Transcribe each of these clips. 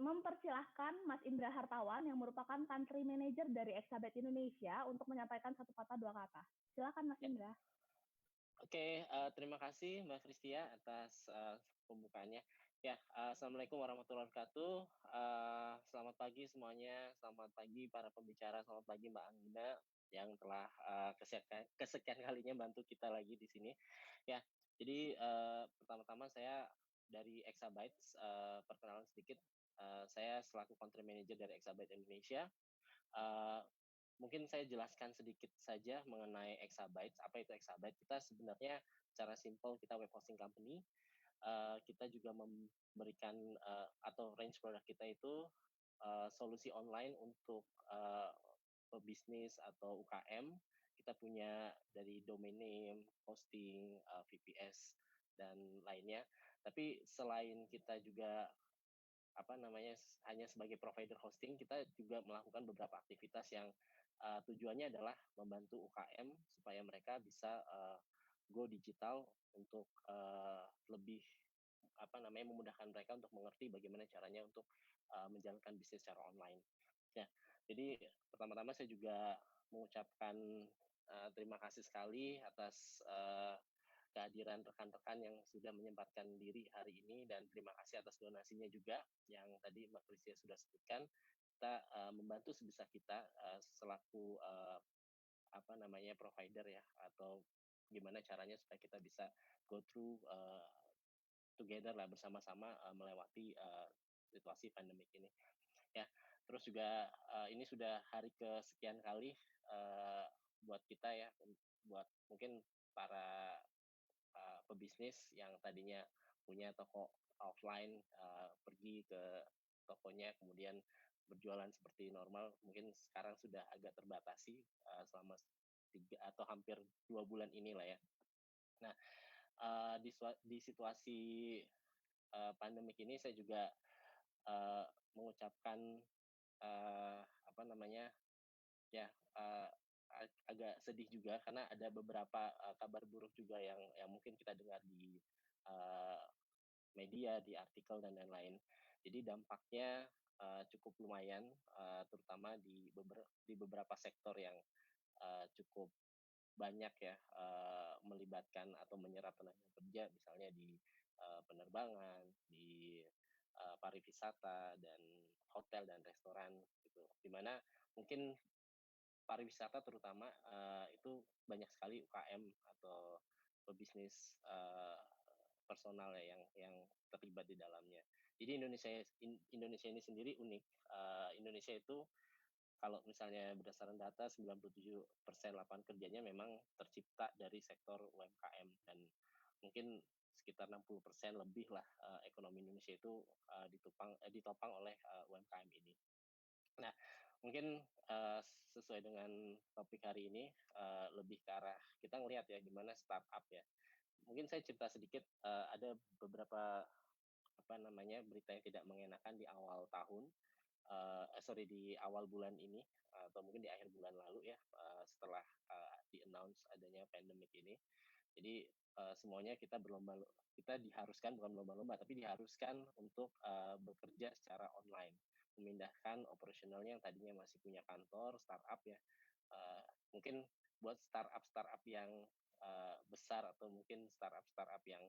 mempersilahkan Mas Indra Hartawan yang merupakan Country Manager dari Exabyte Indonesia untuk menyampaikan satu kata dua kata. Silakan Mas Indra. Oke, terima kasih Mbak Kristia atas pembukaannya. Ya, Assalamualaikum warahmatullahi wabarakatuh. Selamat pagi semuanya, selamat pagi para pembicara, selamat pagi Mbak Anggina yang telah kesekian kalinya bantu kita lagi di sini. Ya, jadi pertama-tama saya dari Exabyte, perkenalan sedikit. Saya selaku Country Manager dari Exabyte Indonesia. Mungkin saya jelaskan sedikit saja mengenai Exabyte. Apa itu Exabyte? Kita sebenarnya secara simple kita web hosting company. Kita juga memberikan atau range produk kita itu solusi online untuk pebisnis atau UKM. Kita punya dari domain name, hosting, VPS dan lainnya. Tapi selain kita juga hanya sebagai provider hosting, kita juga melakukan beberapa aktivitas yang tujuannya adalah membantu UKM supaya mereka bisa go digital untuk lebih memudahkan mereka untuk mengerti bagaimana caranya untuk menjalankan bisnis secara online. Ya, jadi pertama-tama saya juga mengucapkan terima kasih sekali atas kehadiran rekan-rekan yang sudah menyempatkan diri hari ini, dan terima kasih atas donasinya juga yang tadi Mbak Kristia sudah sebutkan. Kita membantu sebisa kita selaku provider ya, atau gimana caranya supaya kita bisa go through together lah, bersama-sama melewati situasi pandemik ini. Ya, terus juga ini sudah hari kesekian kali buat kita ya, buat mungkin para pebisnis yang tadinya punya toko offline, pergi ke tokonya kemudian berjualan seperti normal, mungkin sekarang sudah agak terbatasi selama 3 atau hampir 2 bulan inilah ya. Nah, di situasi pandemik ini saya juga mengucapkan agak sedih juga karena ada beberapa kabar buruk juga yang mungkin kita dengar di media, di artikel dan lain-lain. Jadi dampaknya cukup lumayan, terutama di beberapa sektor yang cukup banyak ya, melibatkan atau menyerap tenaga kerja, misalnya di penerbangan, di pariwisata dan hotel dan restoran gitu. Dimana mungkin pariwisata terutama itu banyak sekali UKM atau pebisnis personal ya yang terlibat di dalamnya. Jadi Indonesia ini sendiri unik. Indonesia itu kalau misalnya berdasarkan data 97% lapangan kerjanya memang tercipta dari sektor UMKM, dan mungkin sekitar 60% lebih lah ekonomi Indonesia itu ditopang oleh UMKM ini. Nah, mungkin sesuai dengan topik hari ini lebih ke arah kita ngelihat ya gimana startup ya. Mungkin saya cerita sedikit, ada beberapa berita yang tidak mengenakan di awal tahun, di awal bulan ini atau mungkin di akhir bulan lalu ya, setelah di-announce adanya pandemik ini. Jadi semuanya kita diharuskan, bukan berlomba-lomba, tapi diharuskan untuk bekerja secara online, memindahkan operasionalnya yang tadinya masih punya kantor startup ya. Mungkin buat startup yang besar atau mungkin startup yang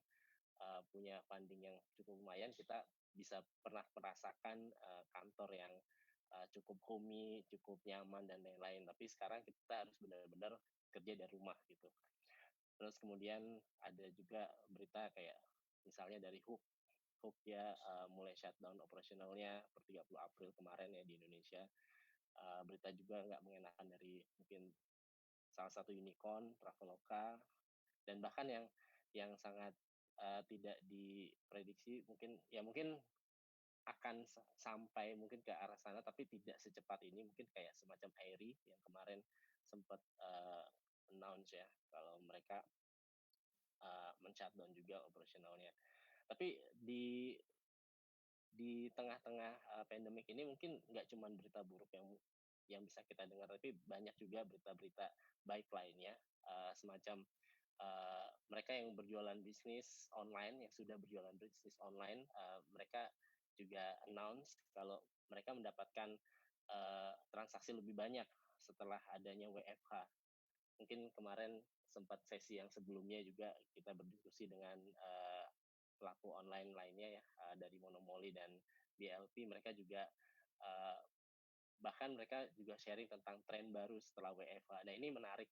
punya funding yang cukup lumayan, kita bisa pernah merasakan kantor yang cukup homey, cukup nyaman dan lain-lain. Tapi sekarang kita harus benar-benar kerja dari rumah gitu. Terus kemudian ada juga berita kayak misalnya dari Hook ya mulai shutdown operasionalnya per 30 April kemarin ya di Indonesia. Berita juga nggak mengenakan dari mungkin salah satu unicorn Traveloka, dan bahkan yang sangat tidak diprediksi mungkin akan sampai mungkin ke arah sana tapi tidak secepat ini, mungkin kayak semacam Airi yang kemarin sempat announce ya kalau mereka men-shutdown juga operasionalnya. Tapi di tengah-tengah pandemik ini mungkin nggak cuma berita buruk yang bisa kita dengar, tapi banyak juga berita-berita baik lainnya, semacam mereka yang berjualan bisnis online, yang sudah berjualan bisnis online, mereka juga announce kalau mereka mendapatkan transaksi lebih banyak setelah adanya WFH. Mungkin kemarin sempat sesi yang sebelumnya juga kita berdiskusi dengan pelaku online lainnya ya, dari Monomoly dan BLP. Mereka juga bahkan mereka juga sharing tentang tren baru setelah WFH. Nah, ini menarik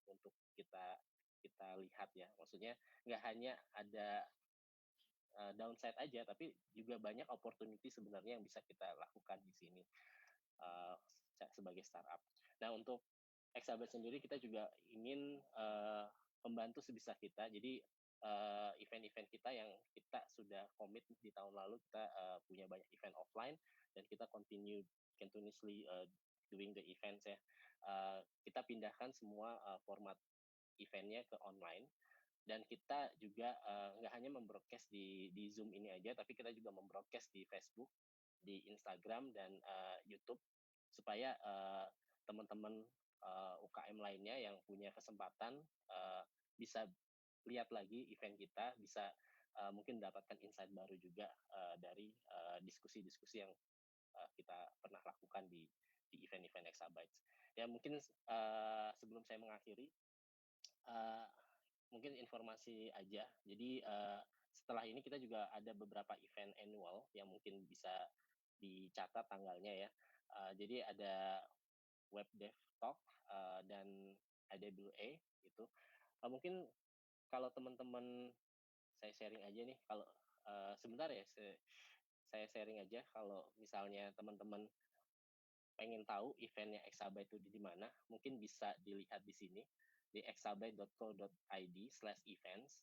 untuk kita lihat ya. Maksudnya nggak hanya ada downside aja, tapi juga banyak opportunity sebenarnya yang bisa kita lakukan di sini uh, sebagai startup. Nah, untuk Exabyte sendiri kita juga ingin membantu sebisa kita. Jadi event-event kita yang kita sudah komit di tahun lalu, kita punya banyak event offline dan kita continuously doing the events ya. Kita pindahkan semua format eventnya ke online. Dan kita juga nggak hanya membroadcast di Zoom ini aja, tapi kita juga membroadcast di Facebook, di Instagram, dan YouTube, supaya teman-teman UKM lainnya yang punya kesempatan bisa lihat lagi event kita, bisa mungkin mendapatkan insight baru juga dari diskusi-diskusi yang kita pernah lakukan di event-event Exabytes. Ya mungkin sebelum saya mengakhiri, mungkin informasi aja. Jadi setelah ini kita juga ada beberapa event annual yang mungkin bisa dicatat tanggalnya ya. Jadi ada Web Dev Talk dan IWA itu. Mungkin kalau teman-teman, saya sharing aja nih, kalau sebentar ya, saya sharing aja kalau misalnya teman-teman pengen tahu eventnya Exabyte itu di mana, mungkin bisa dilihat di sini di exabyte.co.id/events.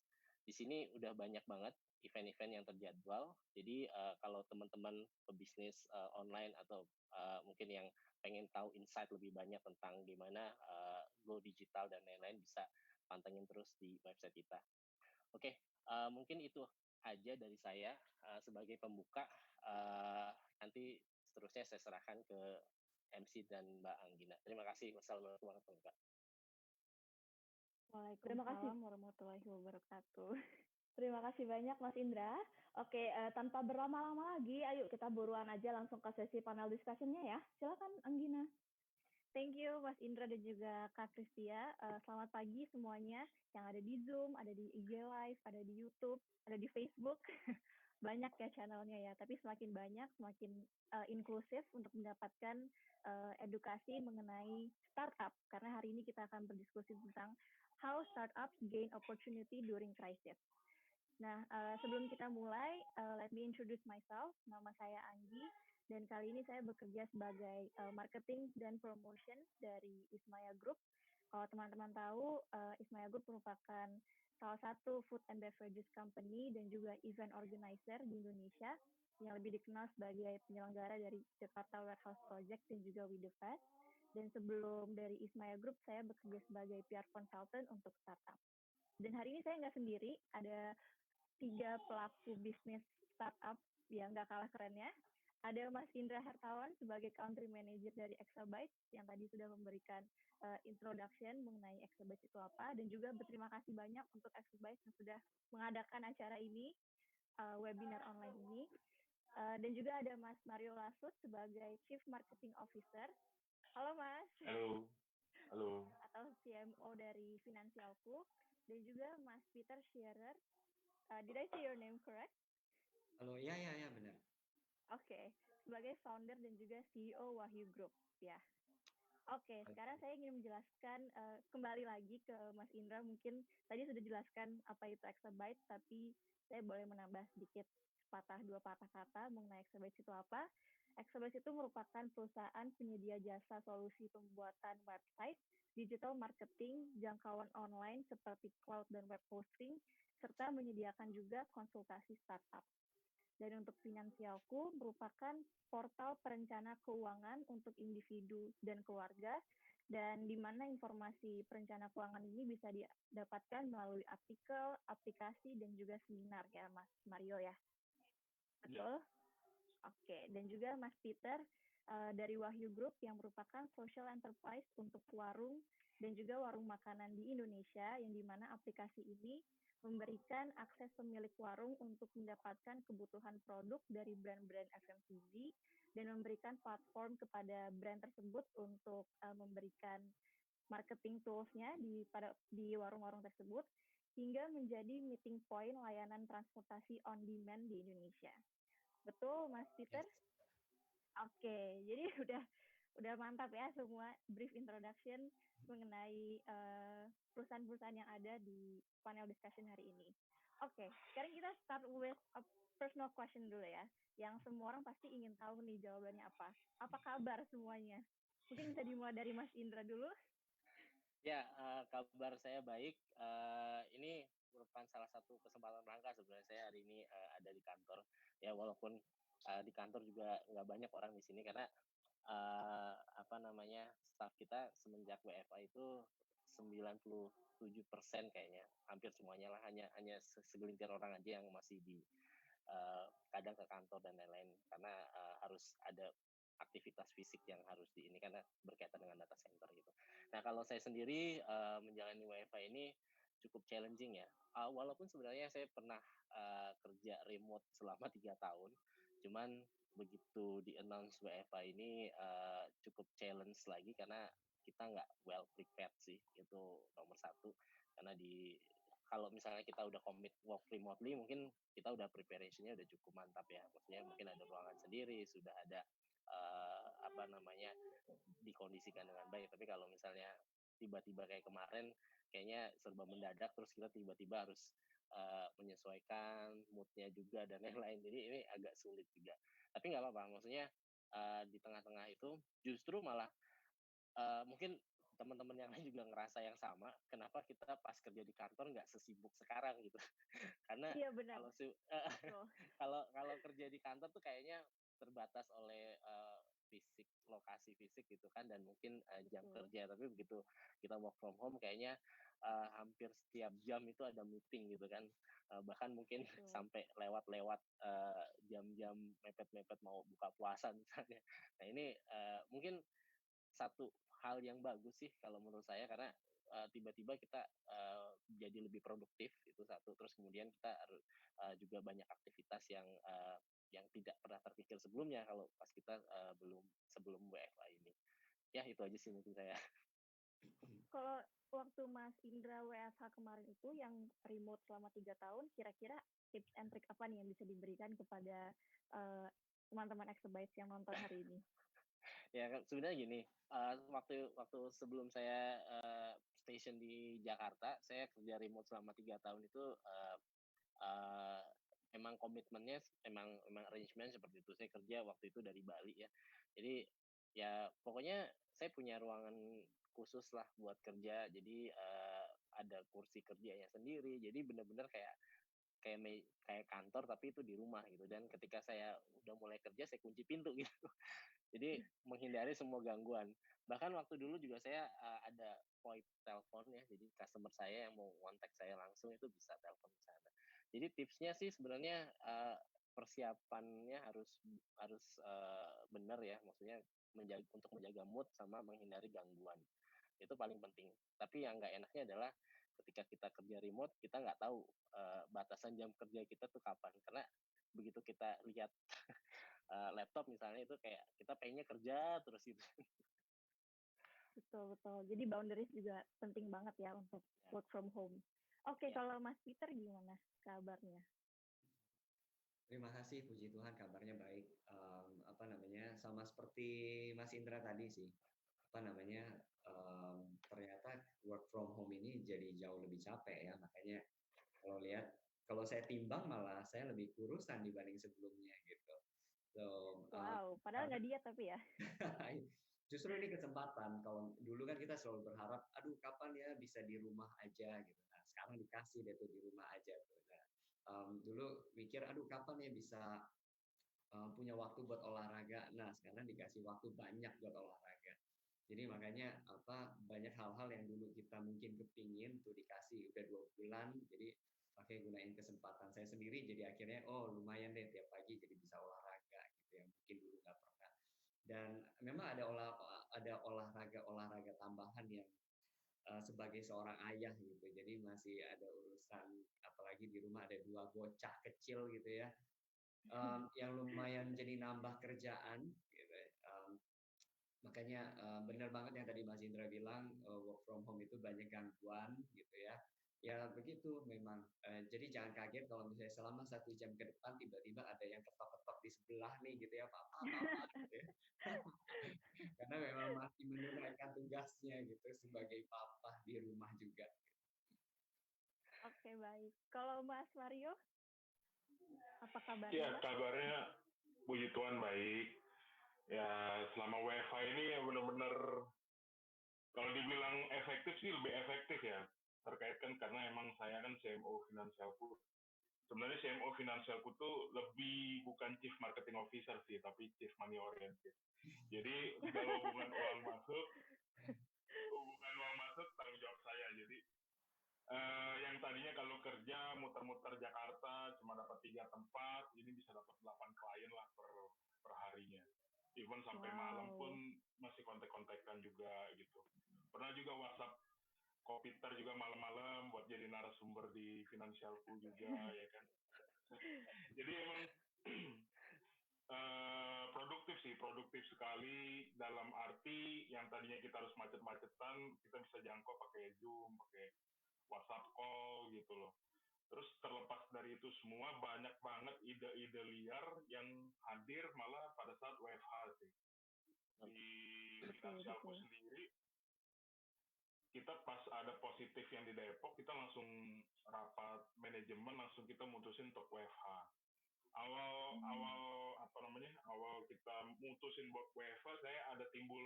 Di sini udah banyak banget event-event yang terjadwal. Jadi kalau teman-teman pebisnis online atau mungkin yang pengen tahu insight lebih banyak tentang gimana go digital dan lain-lain, bisa pantengin terus di website kita. Oke, mungkin itu aja dari saya sebagai pembuka. Nanti seterusnya saya serahkan ke MC dan Mbak Anggina. Terima kasih. Wassalamualaikum warahmatullahi wabarakatuh. Waalaikumsalam warahmatullahi wabarakatuh. Terima kasih banyak Mas Indra. Oke, tanpa berlama-lama lagi, ayo kita buruan aja langsung ke sesi panel discussion-nya ya. Silakan Anggina. Thank you Mas Indra dan juga Kak Kristia. Selamat pagi semuanya yang ada di Zoom, ada di IG Live, ada di YouTube, ada di Facebook. Banyak ya channelnya ya, tapi semakin banyak, semakin inklusif untuk mendapatkan edukasi mengenai startup. Karena hari ini kita akan berdiskusi tentang how startups gain opportunity during crisis. Nah, sebelum kita mulai, let me introduce myself. Nama saya Anggi, dan kali ini saya bekerja sebagai marketing dan promotion dari Ismaya Group. Kalau teman-teman tahu, Ismaya Group merupakan salah satu food and beverages company dan juga event organizer di Indonesia yang lebih dikenal sebagai penyelenggara dari Jakarta Warehouse Project dan juga We The Fest. Dan sebelum dari Ismaya Group, saya bekerja sebagai PR consultant untuk startup. Dan hari ini saya nggak sendiri, ada 3 pelaku bisnis startup yang nggak kalah kerennya. Ada Mas Indra Hertawan sebagai Country Manager dari Exabyte yang tadi sudah memberikan introduction mengenai Exabyte itu apa, dan juga berterima kasih banyak untuk Exabyte yang sudah mengadakan acara ini, webinar online ini. Dan juga ada Mas Mario Lasut sebagai Chief Marketing Officer. Halo Mas. Halo. Halo. Atau CMO dari Finansialku. Dan juga Mas Peter Scherer. Did I say your name correct? Halo, ya benar. Oke, sebagai founder dan juga CEO Wahyu Group, ya. Oke, sekarang saya ingin menjelaskan kembali lagi ke Mas Indra. Mungkin tadi sudah jelaskan apa itu Exabyte, tapi saya boleh menambah sedikit dua patah kata mengenai Exabyte itu apa. Exabyte itu merupakan perusahaan penyedia jasa solusi pembuatan website, digital marketing, jangkauan online seperti cloud dan web hosting, serta menyediakan juga konsultasi startup. Dan untuk Finansialku merupakan portal perencana keuangan untuk individu dan keluarga, dan di mana informasi perencana keuangan ini bisa didapatkan melalui artikel, aplikasi, dan juga seminar ya Mas Mario ya. Betul? Oke, dan juga Mas Peter dari Wahyu Group yang merupakan social enterprise untuk warung dan juga warung makanan di Indonesia, yang dimana aplikasi ini memberikan akses pemilik warung untuk mendapatkan kebutuhan produk dari brand-brand FMCG dan memberikan platform kepada brand tersebut untuk memberikan marketing tools-nya di warung-warung tersebut hingga menjadi meeting point layanan transportasi on demand di Indonesia. Betul, Mas Peter? Yes. Oke, jadi udah mantap ya semua brief introduction mengenai perusahaan-perusahaan yang ada di panel discussion hari ini. Oke, sekarang kita start with a personal question dulu ya, yang semua orang pasti ingin tahu nih jawabannya apa. Apa kabar semuanya? Mungkin bisa dimulai dari Mas Indra dulu. Ya, kabar saya baik. Ini merupakan salah satu kesempatan langka sebenarnya saya hari ini ada di kantor. Ya, walaupun di kantor juga nggak banyak orang di sini karena staff kita semenjak WFA itu 97% kayaknya, hampir semuanya lah, hanya segelintir orang aja yang masih di kadang ke kantor dan lain-lain karena harus ada aktivitas fisik yang harus ini karena berkaitan dengan data center gitu. Nah, kalau saya sendiri menjalani WFA ini cukup challenging ya. Walaupun sebenarnya saya pernah kerja remote selama 3 tahun, cuman begitu di announce WFA ini cukup challenge lagi karena kita nggak well prepared sih, itu nomor satu. Karena kalau misalnya kita udah commit work remotely, mungkin kita udah preparation-nya udah cukup mantap ya. Maksudnya mungkin ada ruangan sendiri, sudah ada dikondisikan dengan baik. Tapi kalau misalnya tiba-tiba kayak kemarin, kayaknya serba mendadak, terus kita tiba-tiba harus menyesuaikan mood-nya juga dan lain-lain. Jadi ini agak sulit juga. Tapi nggak apa-apa, maksudnya di tengah-tengah itu justru malah mungkin teman-teman yang lain juga ngerasa yang sama. Kenapa kita pas kerja di kantor nggak sesibuk sekarang gitu? Karena Iya benar. kalau kerja di kantor tuh kayaknya terbatas oleh lokasi fisik gitu kan, dan mungkin jam kerja. Tapi begitu kita work from home, kayaknya hampir setiap jam itu ada meeting gitu kan, bahkan mungkin sampai lewat-lewat jam-jam mepet-mepet mau buka puasa misalnya. Nah ini mungkin satu hal yang bagus sih kalau menurut saya, karena tiba-tiba kita jadi lebih produktif, itu satu. Terus kemudian kita harus juga banyak aktivitas yang tidak pernah terpikir sebelumnya kalau pas kita sebelum WFA ini. Ya itu aja sih mungkin saya. Kalau waktu Mas Indra WFH kemarin itu yang remote selama 3 tahun, kira-kira tips and trick apa nih yang bisa diberikan kepada teman-teman Exabytes yang nonton hari ini? Ya sebenarnya gini, waktu sebelum saya station di Jakarta, saya kerja remote selama 3 tahun itu emang komitmennya, emang arrangement seperti itu. Saya kerja waktu itu dari Bali ya. Jadi ya pokoknya saya punya ruangan khusus lah buat kerja. Jadi ada kursi kerjanya sendiri. Jadi benar-benar kayak kantor tapi itu di rumah gitu. Dan ketika saya udah mulai kerja, saya kunci pintu gitu. Jadi menghindari semua gangguan. Bahkan waktu dulu juga saya ada VoIP telepon ya, jadi customer saya yang mau kontak saya langsung itu bisa telepon ke sana. Jadi tipsnya sih sebenarnya persiapannya harus benar ya, maksudnya untuk menjaga mood sama menghindari gangguan. Itu paling penting. Tapi yang nggak enaknya adalah ketika kita kerja remote, kita nggak tahu batasan jam kerja kita tuh kapan. Karena begitu kita lihat laptop misalnya, itu kayak kita pengennya kerja terus gitu. Betul. Jadi boundaries juga penting banget ya untuk work from home. Oke, kalau Mas Peter gimana kabarnya? Terima kasih, puji Tuhan kabarnya baik. Sama seperti Mas Indra tadi sih. Ternyata work from home ini jadi jauh lebih capek ya. Makanya kalau saya timbang malah saya lebih kurusan dibanding sebelumnya gitu. Wow, padahal nggak diet tapi ya. Justru ini kesempatan. Kalau dulu kan kita selalu berharap, aduh kapan ya bisa di rumah aja gitu. Nah sekarang dikasih deh tuh di rumah aja tuh. Dulu mikir, aduh kapan ya bisa punya waktu buat olahraga. Nah sekarang dikasih waktu banyak buat olahraga. Jadi makanya banyak hal-hal yang dulu kita mungkin kepingin tuh dikasih udah 2 bulan. Jadi pakai gunain kesempatan saya sendiri. Jadi akhirnya lumayan deh tiap pagi jadi bisa olahraga gitu ya. Mungkin dulu nggak pernah. Dan memang ada olahraga tambahan yang sebagai seorang ayah gitu. Jadi masih ada urusan, apalagi di rumah ada 2 bocah kecil gitu ya, yang lumayan jadi nambah kerjaan gitu ya. Makanya benar banget yang tadi Mas Indra bilang, work from home itu banyak gangguan gitu ya. Ya begitu memang. Jadi jangan kaget kalau misalnya selama 1 jam ke depan tiba-tiba ada yang ketok-ketok di sebelah nih gitu ya, papa gitu ya. Karena memang masih menunaikan tugasnya gitu sebagai papa di rumah juga. Oke, baik. Kalau Mas Mario, apa kabarnya, Ya, Mas? kabarnya puji Tuhan baik. Ya, selama WFH ini ya benar-benar kalau dibilang efektif sih lebih efektif ya. Terkait kan karena emang saya kan CMO Finansialku. Sebenarnya CMO Finansialku tuh lebih bukan Chief Marketing Officer sih, tapi Chief Money Oriented. Jadi segala hubungan uang masuk tanggung jawab saya. Jadi yang tadinya kalau kerja muter-muter Jakarta cuma dapat 3 tempat, ini bisa dapat 8 klien lah per harinya. Even sampai malam pun masih kontak-kontakan juga gitu. Pernah juga WhatsApp Kopiter juga malam-malam buat jadi narasumber di Finansialku juga ya kan. Jadi emang produktif sekali dalam arti yang tadinya kita harus macet-macetan, kita bisa jangkau pakai Zoom, pakai WhatsApp call gitu loh. Terus terlepas dari itu semua, banyak banget ide-ide liar yang hadir malah pada saat WFH sih. Di Finansialku sendiri, kita pas ada positif yang di Depok, kita langsung rapat manajemen, langsung kita mutusin untuk WFH. Awal kita mutusin buat WFH, saya ada timbul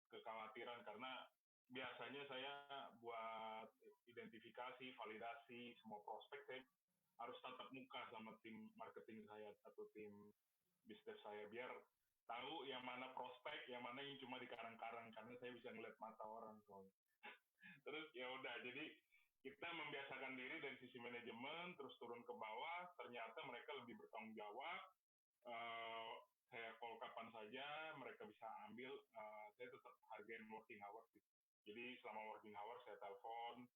kekhawatiran karena biasanya saya buat identifikasi, validasi semua prospek saya harus tatap muka sama tim marketing saya atau tim bisnis saya biar tahu yang mana prospek, yang mana yang cuma di karang-karang karena saya bisa ngeliat mata orang soalnya. Terus ya udah, jadi kita membiasakan diri dari sisi manajemen, terus turun ke bawah, ternyata mereka lebih bertanggung jawab. Saya call kapan saja, mereka bisa ambil. Saya tetap hargain working hours. Jadi selama working hours saya telepon.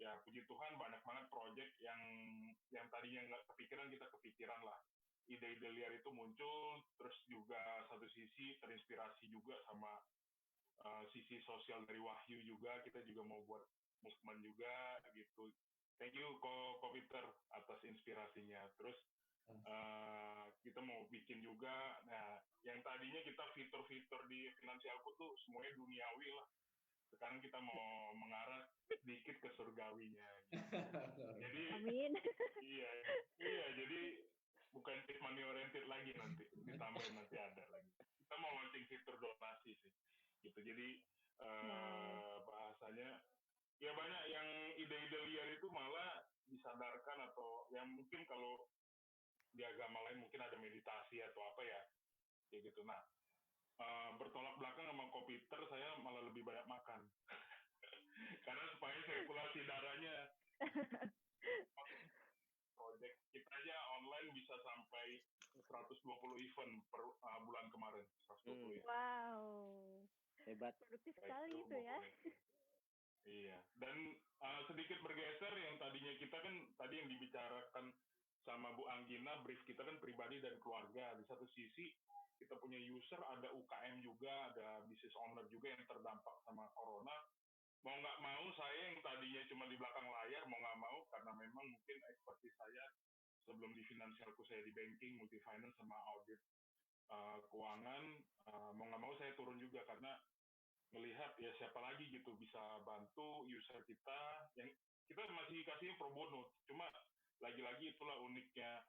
Ya puji Tuhan banyak banget project yang tadinya nggak kepikiran, kita kepikiran lah. Ide-ide liar itu muncul, terus juga satu sisi terinspirasi juga sama sisi sosial dari Wahyu juga, kita juga mau buat movement juga gitu. Thank you Ko Peter atas inspirasinya. Terus kita mau bikin juga, nah yang tadinya kita fitur-fitur di Finansialku tuh semuanya duniawi lah. Sekarang kita mau mengarah sedikit ke surgawinya. Gitu. Jadi, amin. Iya, jadi bukan Chief Money Oriented lagi nanti, ditambahin nanti ada lagi. Kita mau launching fitur donasi sih, gitu. Jadi bahasanya, ya banyak yang ide-ide liar itu malah disadarkan atau yang mungkin kalau di agama lain mungkin ada meditasi atau apa ya, kayak gitu. Nah, bertolak belakang sama Kopiter, saya malah lebih banyak makan. Karena supaya sirkulasi darahnya project kita aja online bisa sampai 120 event per bulan kemarin. 120 event. Wow. Hebat. Produktif sekali itu ya. Iya. Dan sedikit bergeser yang tadinya kita kan tadi yang dibicarakan sama Bu Anggina, brief kita kan pribadi dan keluarga. Di satu sisi kita punya user, ada UKM juga, ada business owner juga yang terdampak sama corona. Mau nggak mau saya yang tadinya cuma di belakang layar, mau nggak mau karena memang mungkin ekspertis saya sebelum di Finansialku saya di banking, multi finance sama audit keuangan, mau nggak mau saya turun juga karena melihat ya siapa lagi gitu bisa bantu user kita yang kita masih kasih pro bono. Cuma lagi-lagi itulah uniknya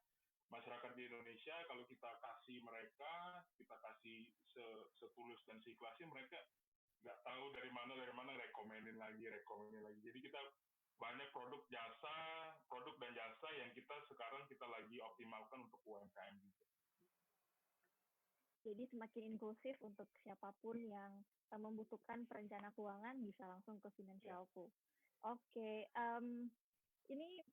masyarakat di Indonesia, kalau kita kasih mereka, kita kasih setulus dan seikhlasnya, mereka nggak tahu dari mana rekomenin lagi. Jadi kita banyak produk dan jasa yang sekarang kita lagi optimalkan untuk UMKM juga. Jadi semakin inklusif untuk siapapun yang membutuhkan perencana keuangan bisa langsung ke Finansialku. Oke, ini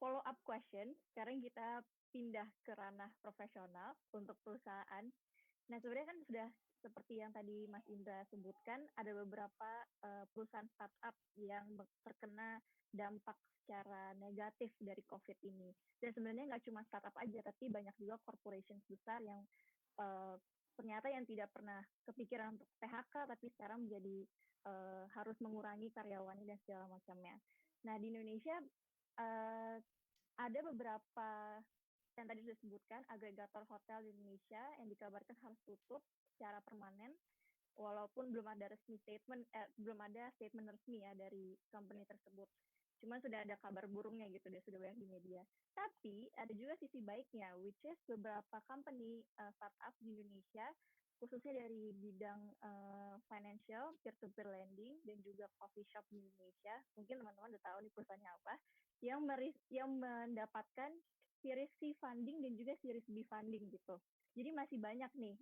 follow up question. Sekarang kita pindah ke ranah profesional untuk perusahaan. Nah, sebenarnya kan sudah seperti yang tadi Mas Indra sebutkan, ada beberapa perusahaan startup yang terkena dampak secara negatif dari COVID ini. Dan sebenarnya nggak cuma startup aja, tapi banyak juga corporation besar yang ternyata yang tidak pernah kepikiran untuk PHK, tapi sekarang menjadi harus mengurangi karyawannya dan segala macamnya. Nah, di Indonesia ada beberapa yang tadi sudah disebutkan, agregator hotel di Indonesia yang dikabarkan harus tutup secara permanen, walaupun belum ada statement resmi ya dari company tersebut. Cuma sudah ada kabar burungnya gitu, sudah banyak di media. Tapi ada juga sisi baiknya, which is beberapa company startup di Indonesia, khususnya dari bidang financial, peer-to-peer lending, dan juga coffee shop di Indonesia. Mungkin teman-teman udah tahu nih perusahaannya apa, yang mendapatkan Series C funding dan juga Series B funding gitu. Jadi masih banyak nih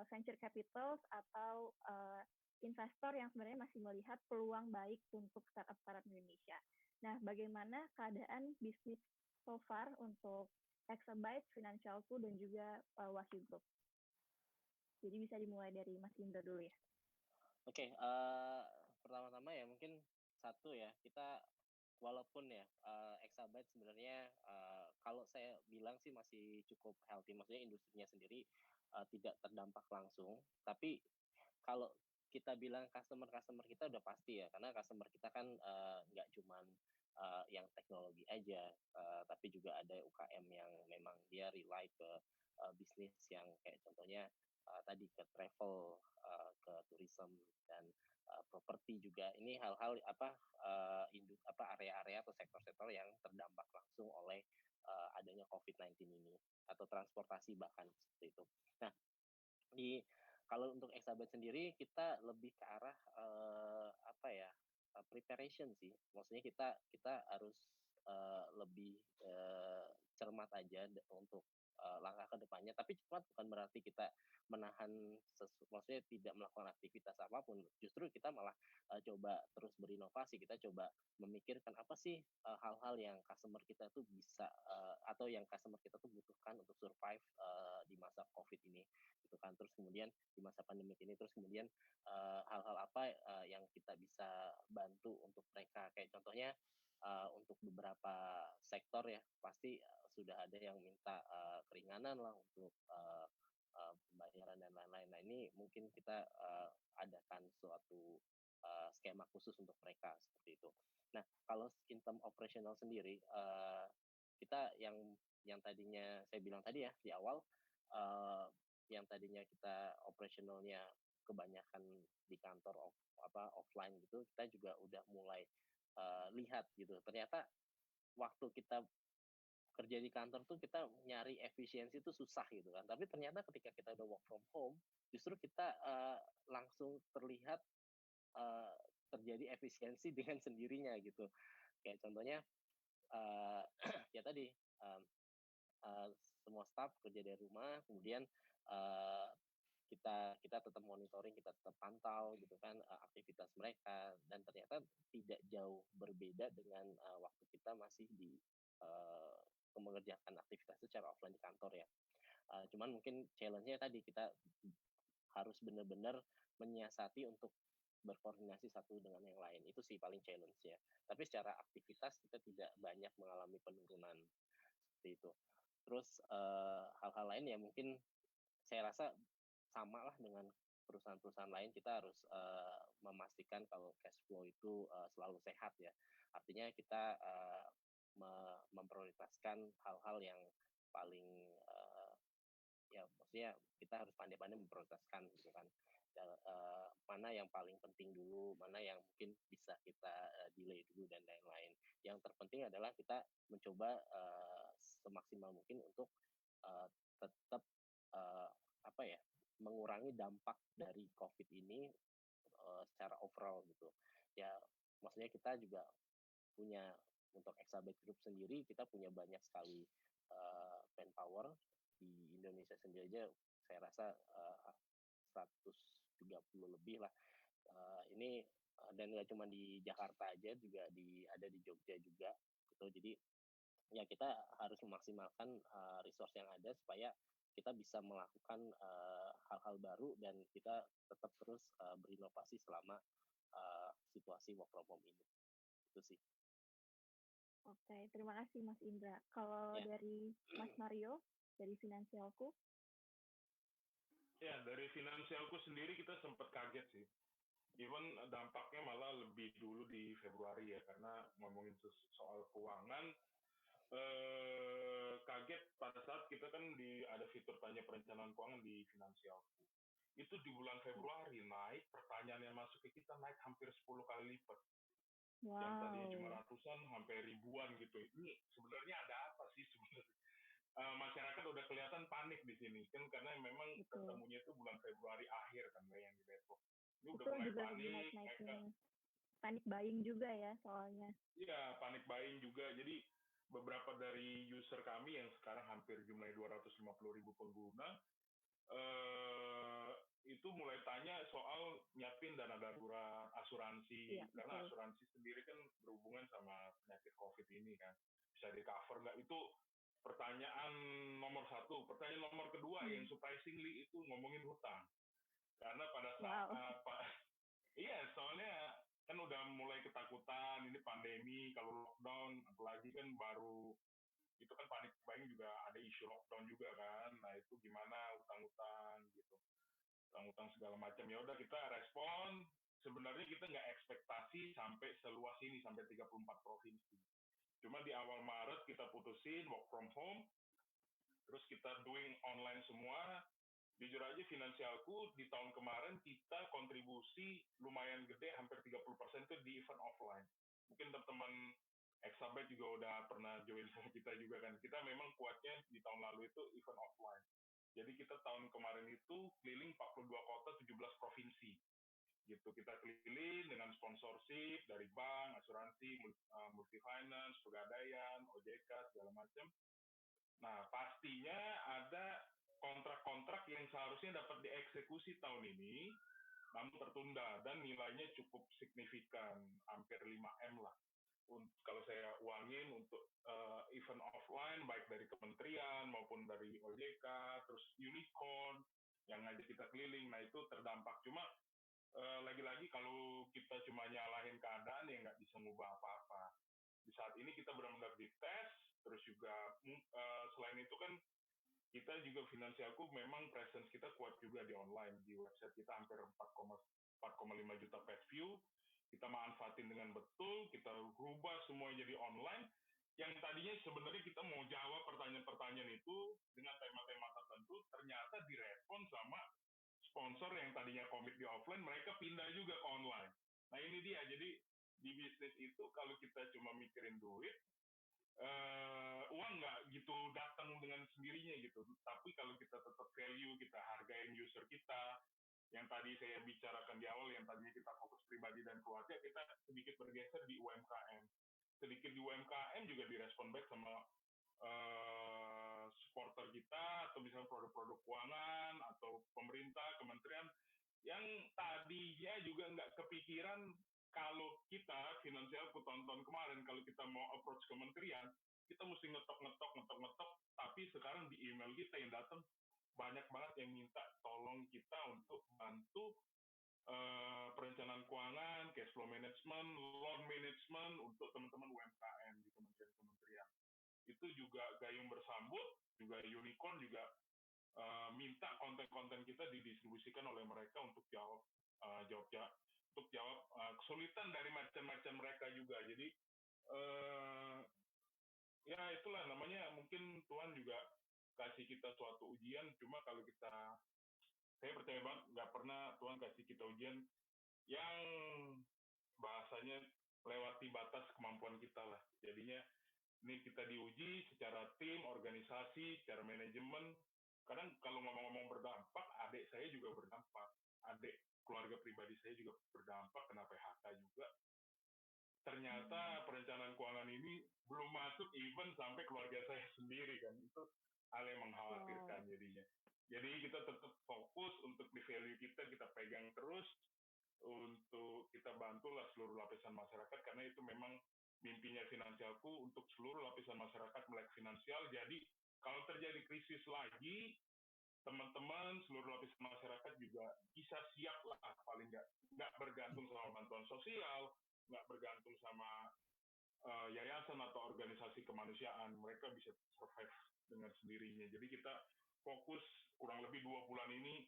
venture capital atau investor yang sebenarnya masih melihat peluang baik untuk startup-startup Indonesia. Nah, bagaimana keadaan bisnis so far untuk Exabyte, Financialku, dan juga Wahyu Group? Jadi bisa dimulai dari Mas Indra dulu ya. Oke, pertama-tama ya mungkin satu ya, kita walaupun ya Exabyte sebenarnya kalau saya bilang sih masih cukup healthy, maksudnya industrinya sendiri tidak terdampak langsung, tapi kalau kita bilang customer kita udah pasti ya, karena customer kita kan nggak cuman yang teknologi aja, tapi juga ada UKM yang memang dia rely ke bisnis yang kayak contohnya tadi ke travel, ke tourism dan properti juga. Ini hal-hal area-area atau sektor-sektor yang terdampak langsung oleh adanya COVID-19 ini, atau transportasi bahkan seperti itu. Nah, kalau untuk Exabyte sendiri kita lebih ke arah preparation sih. Maksudnya kita harus lebih cermat aja untuk langkah ke depannya. Tapi cermat bukan berarti kita menahan, maksudnya tidak melakukan aktivitas apapun. Justru kita malah coba terus berinovasi. Kita coba memikirkan apa sih hal-hal yang customer kita tuh bisa atau yang customer kita tuh butuhkan untuk survive di masa COVID ini, gitu kan. Terus kemudian di masa pandemi ini, terus kemudian hal-hal apa yang kita bisa bantu untuk mereka. Kayak contohnya untuk beberapa sektor ya pasti sudah ada yang minta keringanan lah untuk pembayaran dan lain-lain. Nah, ini mungkin kita adakan suatu skema khusus untuk mereka seperti itu. Nah, kalau in term operational sendiri, kita yang tadinya saya bilang tadi ya di awal, yang tadinya kita operationalnya kebanyakan di kantor offline gitu, kita juga udah mulai lihat gitu. Ternyata waktu kita kerja di kantor tuh kita nyari efisiensi tuh susah gitu kan. Tapi ternyata ketika kita udah work from home, justru kita langsung terlihat terjadi efisiensi dengan sendirinya gitu. Kayak contohnya ya tadi semua staff kerja dari rumah, kemudian kita tetap monitoring, kita tetap pantau gitu kan aktivitas mereka, dan ternyata tidak jauh berbeda dengan waktu kita masih di mengerjakan aktivitas secara offline di kantor ya. Cuman mungkin challenge-nya tadi kita harus benar-benar menyiasati untuk berkoordinasi satu dengan yang lain. Itu sih paling challenge-nya. Tapi secara aktivitas kita tidak banyak mengalami penurunan seperti itu. Terus hal-hal lain ya mungkin saya rasa sama lah dengan perusahaan-perusahaan lain, kita harus memastikan kalau cash flow itu selalu sehat ya. Artinya kita memprioritaskan hal-hal yang paling ya maksudnya kita harus pandai-pandai memprioritaskan gitu kan. Mana yang paling penting dulu, mana yang mungkin bisa kita delay dulu dan lain-lain. Yang terpenting adalah kita mencoba semaksimal mungkin untuk tetap mengurangi dampak dari COVID ini secara overall gitu. Ya, maksudnya kita juga punya untuk Exabyte Group sendiri, kita punya banyak sekali manpower di Indonesia sendiri aja. Saya rasa 130 lebih lah. Ini dan nggak cuma di Jakarta aja, juga ada di Jogja juga. Gitu. Jadi ya kita harus memaksimalkan resource yang ada supaya kita bisa melakukan hal-hal baru dan kita tetap terus berinovasi selama situasi work from home ini. Itu sih. Oke, terima kasih Mas Indra. Kalau dari Mas Mario, dari Finansialku? Ya, dari Finansialku sendiri kita sempat kaget sih. Even dampaknya malah lebih dulu di Februari ya, karena ngomongin soal keuangan, kaget pada saat kita kan ada fitur tanya perencanaan keuangan di Finansialku. Itu di bulan Februari naik, pertanyaan yang masuk ke kita naik hampir 10 kali lipat. Wow. Yang tadinya cuma ratusan sampai ribuan gitu. Ini sebenarnya ada apa sih sebenarnya? Masyarakat udah kelihatan panik di sini kan, karena memang ketemunya itu bulan Februari akhir kan yang di Depok. Ini udah mulai juga panik, panik buying juga ya soalnya. Iya, panik buying juga. Jadi beberapa dari user kami yang sekarang hampir jumlahnya 250.000 pengguna, itu mulai tanya soal nyiapin dana darurat, asuransi, karena asuransi sendiri kan berhubungan sama penyakit COVID ini kan, bisa di cover nggak? Itu pertanyaan nomor satu. Pertanyaan nomor kedua yang surprisingly itu ngomongin hutang, karena pada saat iya, soalnya kan udah mulai ketakutan, ini pandemi, kalau lockdown, apalagi kan baru itu kan panik buying juga ada isu lockdown juga kan. Nah itu gimana utang-utang gitu, utang-utang segala macam. Ya udah kita respon. Sebenarnya kita nggak ekspektasi sampai seluas ini, sampai 34 provinsi. Cuma di awal Maret kita putusin work from home, terus kita doing online semua. Jujur aja Finansialku di tahun kemarin kita kontribusi lumayan gede, hampir 30% itu di event offline. Mungkin teman-teman Exabyte juga udah pernah join sama kita juga kan. Kita memang kuatnya di tahun lalu itu event offline. Jadi kita tahun kemarin itu keliling 42 kota, 17 provinsi. Gitu, kita keliling dengan sponsorship dari bank, asuransi, multi finance, pegadaian, OJK, segala macam. Nah, pastinya ada kontrak-kontrak yang seharusnya dapat dieksekusi tahun ini, namun tertunda, dan nilainya cukup signifikan, hampir 5M lah. Kalau saya uangin untuk event offline, baik dari kementerian maupun dari OJK, terus Unicorn, yang ngajak kita keliling, nah itu terdampak. Cuma lagi-lagi kalau kita cuma nyalahin keadaan, ya nggak bisa ngubah apa-apa. Di saat ini kita benar-benar dites, terus juga selain itu kan kita juga Finansialku memang presence kita kuat juga di online. Di website kita hampir 4,5 juta page view. Kita manfaatin dengan betul, kita rubah semua jadi online. Yang tadinya sebenarnya kita mau jawab pertanyaan-pertanyaan itu dengan tema-tema tertentu, ternyata direspon sama sponsor yang tadinya komit di offline, mereka pindah juga ke online. Nah ini dia, jadi di bisnis itu kalau kita cuma mikirin duit, uang nggak gitu datang dengan sendirinya gitu. Tapi kalau kita tetap value, kita hargain user kita, yang tadi saya bicarakan di awal, yang tadinya kita fokus pribadi dan keluarga, kita sedikit bergeser di UMKM. Sedikit di UMKM juga direspon baik sama supporter kita, atau misalnya produk-produk keuangan, atau pemerintah, kementerian, yang tadinya juga nggak kepikiran. Kalau kita Finansialku tahun-tahun kemarin, kalau kita mau approach kementerian, kita mesti ngetok, tapi sekarang di email kita yang datang banyak banget yang minta tolong kita untuk bantu perencanaan keuangan, cash flow management, loan management untuk teman-teman UMKM di kementerian-kementerian. Itu juga gayung bersambut, juga Unicorn juga minta konten-konten kita didistribusikan oleh mereka untuk jawab kesulitan dari macam-macam mereka juga. Jadi ya itulah namanya, mungkin Tuhan juga kasih kita suatu ujian. Cuma kalau saya percaya banget nggak pernah Tuhan kasih kita ujian yang bahasanya lewati batas kemampuan kita lah. Jadinya ini kita diuji secara tim, organisasi, secara manajemen. Kadang kalau ngomong-ngomong berdampak, adik saya juga berdampak. Adik keluarga pribadi saya juga berdampak, kena PHK juga. Ternyata perencanaan keuangan ini belum masuk even sampai keluarga saya sendiri kan. Itu hal yang mengkhawatirkan jadinya. Jadi kita tetap fokus untuk di value kita pegang terus, untuk kita bantulah seluruh lapisan masyarakat, karena itu memang mimpinya Finansialku untuk seluruh lapisan masyarakat melek finansial. Jadi kalau terjadi krisis lagi, teman-teman seluruh lapisan masyarakat juga bisa siap lah, paling nggak bergantung sama bantuan sosial, nggak bergantung sama yayasan atau organisasi kemanusiaan. Mereka bisa survive dengan sendirinya. Jadi kita fokus kurang lebih 2 bulan ini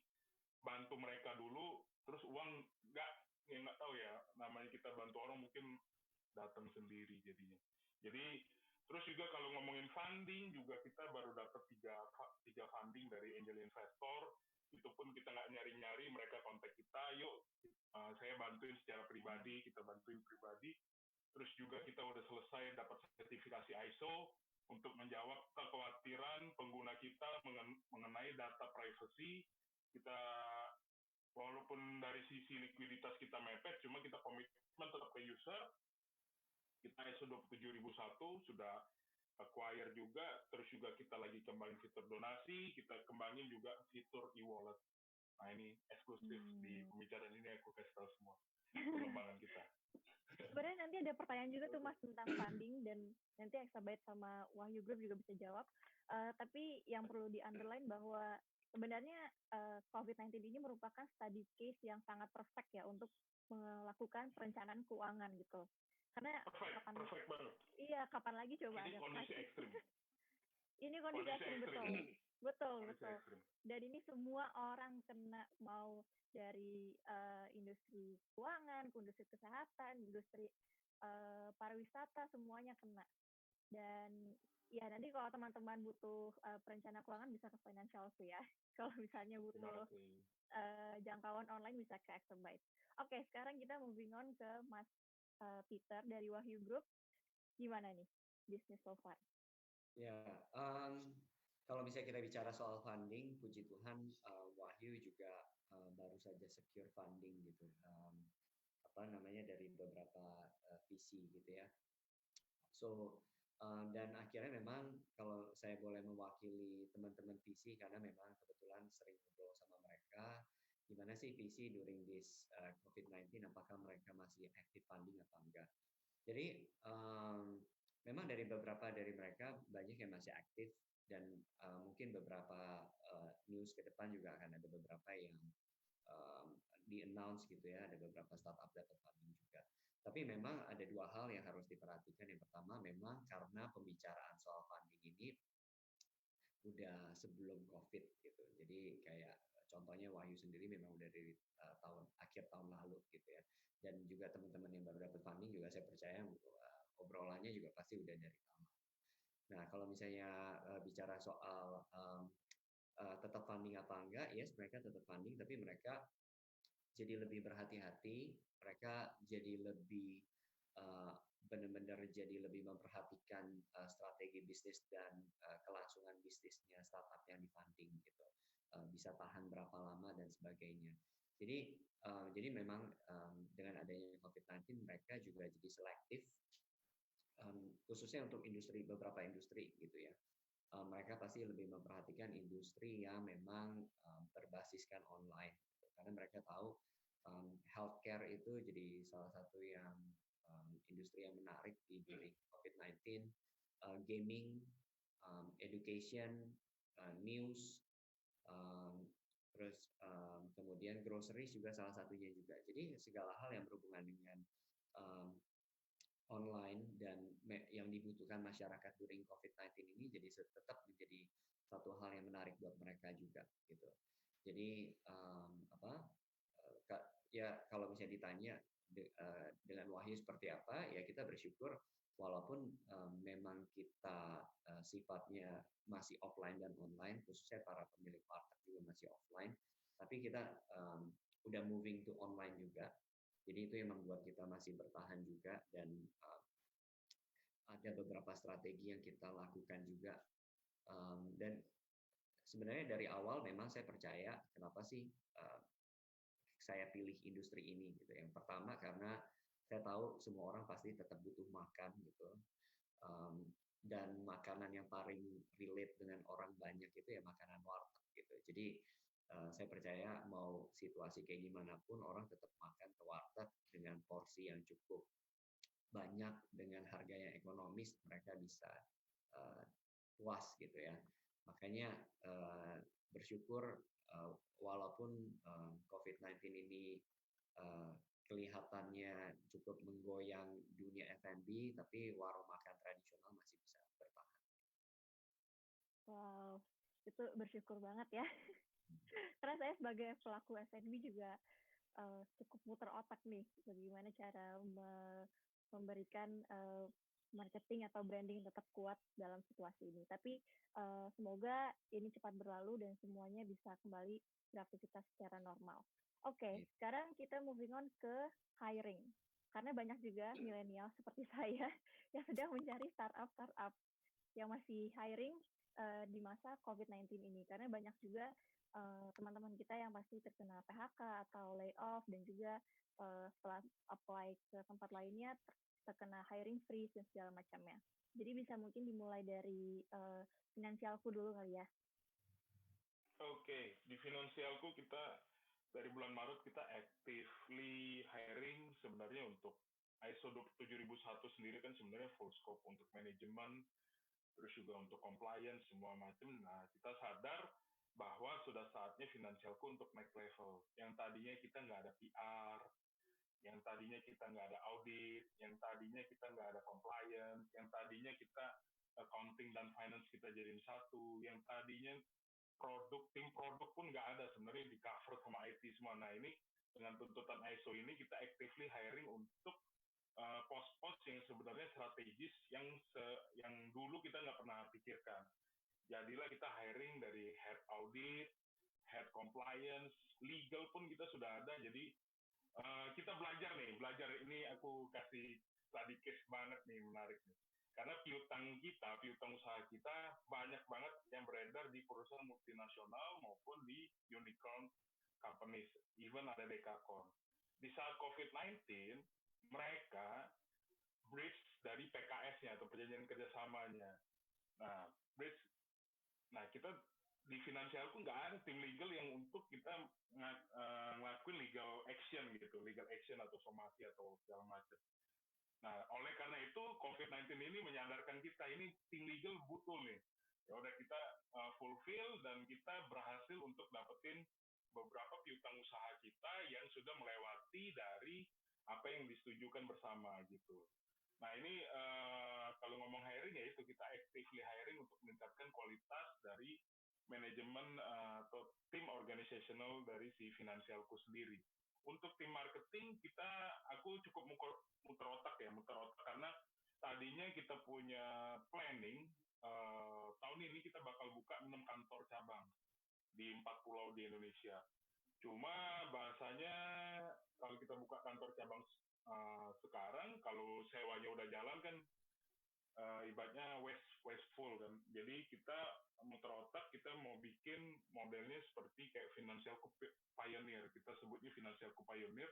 bantu mereka dulu, terus uang nggak tahu ya, namanya kita bantu orang mungkin datang sendiri jadinya. Jadi terus juga kalau ngomongin funding juga kita baru dapat tiga funding dari angel investor. Itu pun kita nggak nyari-nyari, mereka kontak kita, yuk saya bantuin secara pribadi, kita bantuin pribadi. Terus juga kita udah selesai dapat sertifikasi ISO untuk menjawab kekhawatiran pengguna kita mengenai data privacy. Kita walaupun dari sisi likuiditas kita mepet, cuma kita komitmen tetap ke user. Kita ISO 27001 sudah acquire juga, terus juga kita lagi kembangin fitur donasi, kita kembangin juga fitur e-wallet. Nah ini eksklusif di pembicaraan ini aku kasih tahu semua pengembangan kita. Sebenarnya nanti ada pertanyaan juga tuh Mas tentang funding, dan nanti Exabyte sama Wahyu Group juga bisa jawab. Tapi yang perlu di-underline bahwa sebenarnya COVID-19 ini merupakan study case yang sangat perfect ya untuk melakukan perencanaan keuangan gitu. Karena perfect banget. Iya, kapan lagi coba ini ada kondisi ekstrim. Ini kondisi ekstrim, betul. Ekstrim. Dan ini semua orang kena, mau dari industri keuangan, industri kesehatan, industri pariwisata, semuanya kena. Dan ya nanti kalau teman-teman butuh perencana keuangan bisa ke Financialku ya. Kalau misalnya butuh jangkauan online bisa ke Exabyte. Oke, sekarang kita moving on ke Mas Peter dari Wahyu Group. Gimana nih bisnis so far? Ya, kalau misalnya kita bicara soal funding, puji Tuhan Wahyu juga baru saja secure funding gitu, dari beberapa VC gitu ya. So dan akhirnya memang kalau saya boleh mewakili teman-teman VC, karena memang kebetulan sering ngobrol sama mereka, gimana sih VC during this COVID-19, apakah mereka masih active funding atau enggak. Jadi memang dari beberapa dari mereka banyak yang masih aktif, dan mungkin beberapa news ke depan juga akan ada beberapa yang di-announce gitu ya, ada beberapa startup dapat funding juga. Tapi memang ada dua hal yang harus diperhatikan. Yang pertama, memang karena pembicaraan soal funding ini udah sebelum COVID gitu. Jadi kayak contohnya Wahyu sendiri memang udah dari akhir tahun lalu gitu ya. Dan juga teman-teman yang baru dapat funding juga saya percaya obrolannya juga pasti udah dari lama. Nah, kalau misalnya bicara soal tetap funding apa enggak, yes mereka tetap funding, tapi mereka jadi lebih berhati-hati, mereka jadi lebih benar-benar jadi lebih memperhatikan strategi bisnis dan kelangsungan bisnisnya startup yang di-funding gitu, bisa tahan berapa lama dan sebagainya. Jadi memang dengan adanya COVID-19 mereka juga jadi selektif, khususnya untuk beberapa industri gitu ya. Mereka pasti lebih memperhatikan industri yang memang berbasiskan online, gitu. Karena mereka tahu healthcare itu jadi salah satu yang industri yang menarik di COVID-19, gaming, education, news, terus kemudian groceries juga salah satunya juga. Jadi segala hal yang berhubungan dengan online dan yang dibutuhkan masyarakat during COVID-19 ini jadi tetap menjadi satu hal yang menarik buat mereka juga gitu. Jadi ya kalau misalnya ditanya dengan Wahyu seperti apa, ya kita bersyukur walaupun memang kita sifatnya masih offline dan online, khususnya para pemilik partner juga masih offline, tapi kita udah moving to online juga. Jadi itu yang membuat kita masih bertahan juga, dan ada beberapa strategi yang kita lakukan juga. Dan sebenarnya dari awal memang saya percaya kenapa sih saya pilih industri ini gitu. Yang pertama karena saya tahu semua orang pasti tetap butuh makan gitu. Dan makanan yang paling relate dengan orang banyak itu ya makanan warteg gitu. Jadi saya percaya mau situasi kayak gimana pun orang tetap makan ke warteg dengan porsi yang cukup banyak dengan harga yang ekonomis, mereka bisa puas gitu ya. Makanya bersyukur walaupun COVID-19 ini kelihatannya cukup menggoyang dunia F&B, tapi warung makan tradisional masih bisa bertahan. Wow, itu bersyukur banget ya. Karena saya sebagai pelaku F&B juga cukup muter otak nih, bagaimana cara memberikan marketing atau branding tetap kuat dalam situasi ini. Tapi semoga ini cepat berlalu dan semuanya bisa kembali beraktivitas secara normal. Oke, sekarang kita moving on ke hiring. Karena banyak juga milenial seperti saya yang sedang mencari startup yang masih hiring di masa COVID-19 ini. Karena banyak juga teman-teman kita yang pasti terkena PHK atau layoff dan juga setelah apply ke tempat lainnya terkena hiring freeze dan segala macamnya. Jadi bisa mungkin dimulai dari finansialku dulu kali ya. Oke, di finansialku kita dari bulan Maret kita actively hiring sebenarnya untuk ISO 27001 sendiri kan sebenarnya full scope untuk manajemen, terus juga untuk compliance semua macam. Nah, kita sadar bahwa sudah saatnya finansialku untuk naik level. Yang tadinya kita nggak ada PR, yang tadinya kita nggak ada audit, yang tadinya kita nggak ada compliance, yang tadinya kita accounting dan finance kita jadiin satu, yang tadinya tim produk pun nggak ada, sebenarnya di cover sama IT semua. Nah, ini dengan tuntutan ISO ini kita actively hiring untuk pos-pos yang sebenarnya strategis yang dulu kita nggak pernah pikirkan. Jadilah kita hiring dari head audit, head compliance, legal pun kita sudah ada. Jadi kita belajar ini aku kasih study case banget nih, menarik nih. Karena piutang usaha kita banyak banget yang beredar di perusahaan multinasional maupun di unicorn companies, even ada Dekakon. Di saat COVID-19, mereka bridge dari PKS-nya atau perjanjian kerjasamanya. Nah, kita di finansialku nggak ada tim legal yang untuk kita ngelakuin legal action atau somasi atau segala macam. Nah, oleh karena itu COVID-19 ini menyadarkan kita ini tim legal butuh nih. Ya udah kita fulfill dan kita berhasil untuk dapetin beberapa piutang usaha kita yang sudah melewati dari apa yang disetujukan bersama gitu. Nah, ini kalau ngomong hiring ya itu kita actively hiring untuk meningkatkan kualitas dari manajemen atau tim organizational dari si finansialku sendiri. Untuk tim marketing aku cukup muter otak karena tadinya kita punya planning tahun ini kita bakal buka 6 kantor cabang di 4 pulau di Indonesia. Cuma bahasanya kalau kita buka kantor cabang sekarang, kalau sewanya udah jalan kan ibaratnya wasteful kan. Jadi kita muter otak, kita mau bikin modelnya seperti kayak financial pioneer. Kita sebutnya financial pioneer.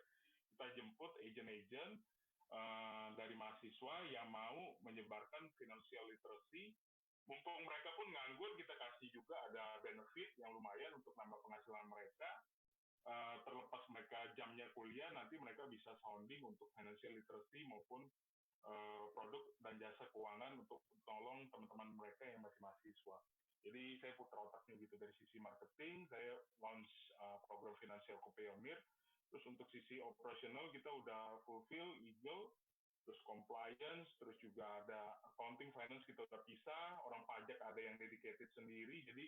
Kita jemput agent-agent dari mahasiswa yang mau menyebarkan financial literacy. Mumpung mereka pun nganggur, kita kasih juga ada benefit yang lumayan untuk nambah penghasilan mereka. Terlepas mereka jamnya kuliah, nanti mereka bisa sounding untuk financial literacy maupun produk dan jasa keuangan untuk tolong teman-teman mereka yang masih mahasiswa. Jadi saya putar otaknya gitu dari sisi marketing, saya launch program financial pioneer. Terus untuk sisi operasional kita udah fulfill legal, terus compliance, terus juga ada accounting finance kita udah pisah, orang pajak ada yang dedicated sendiri. Jadi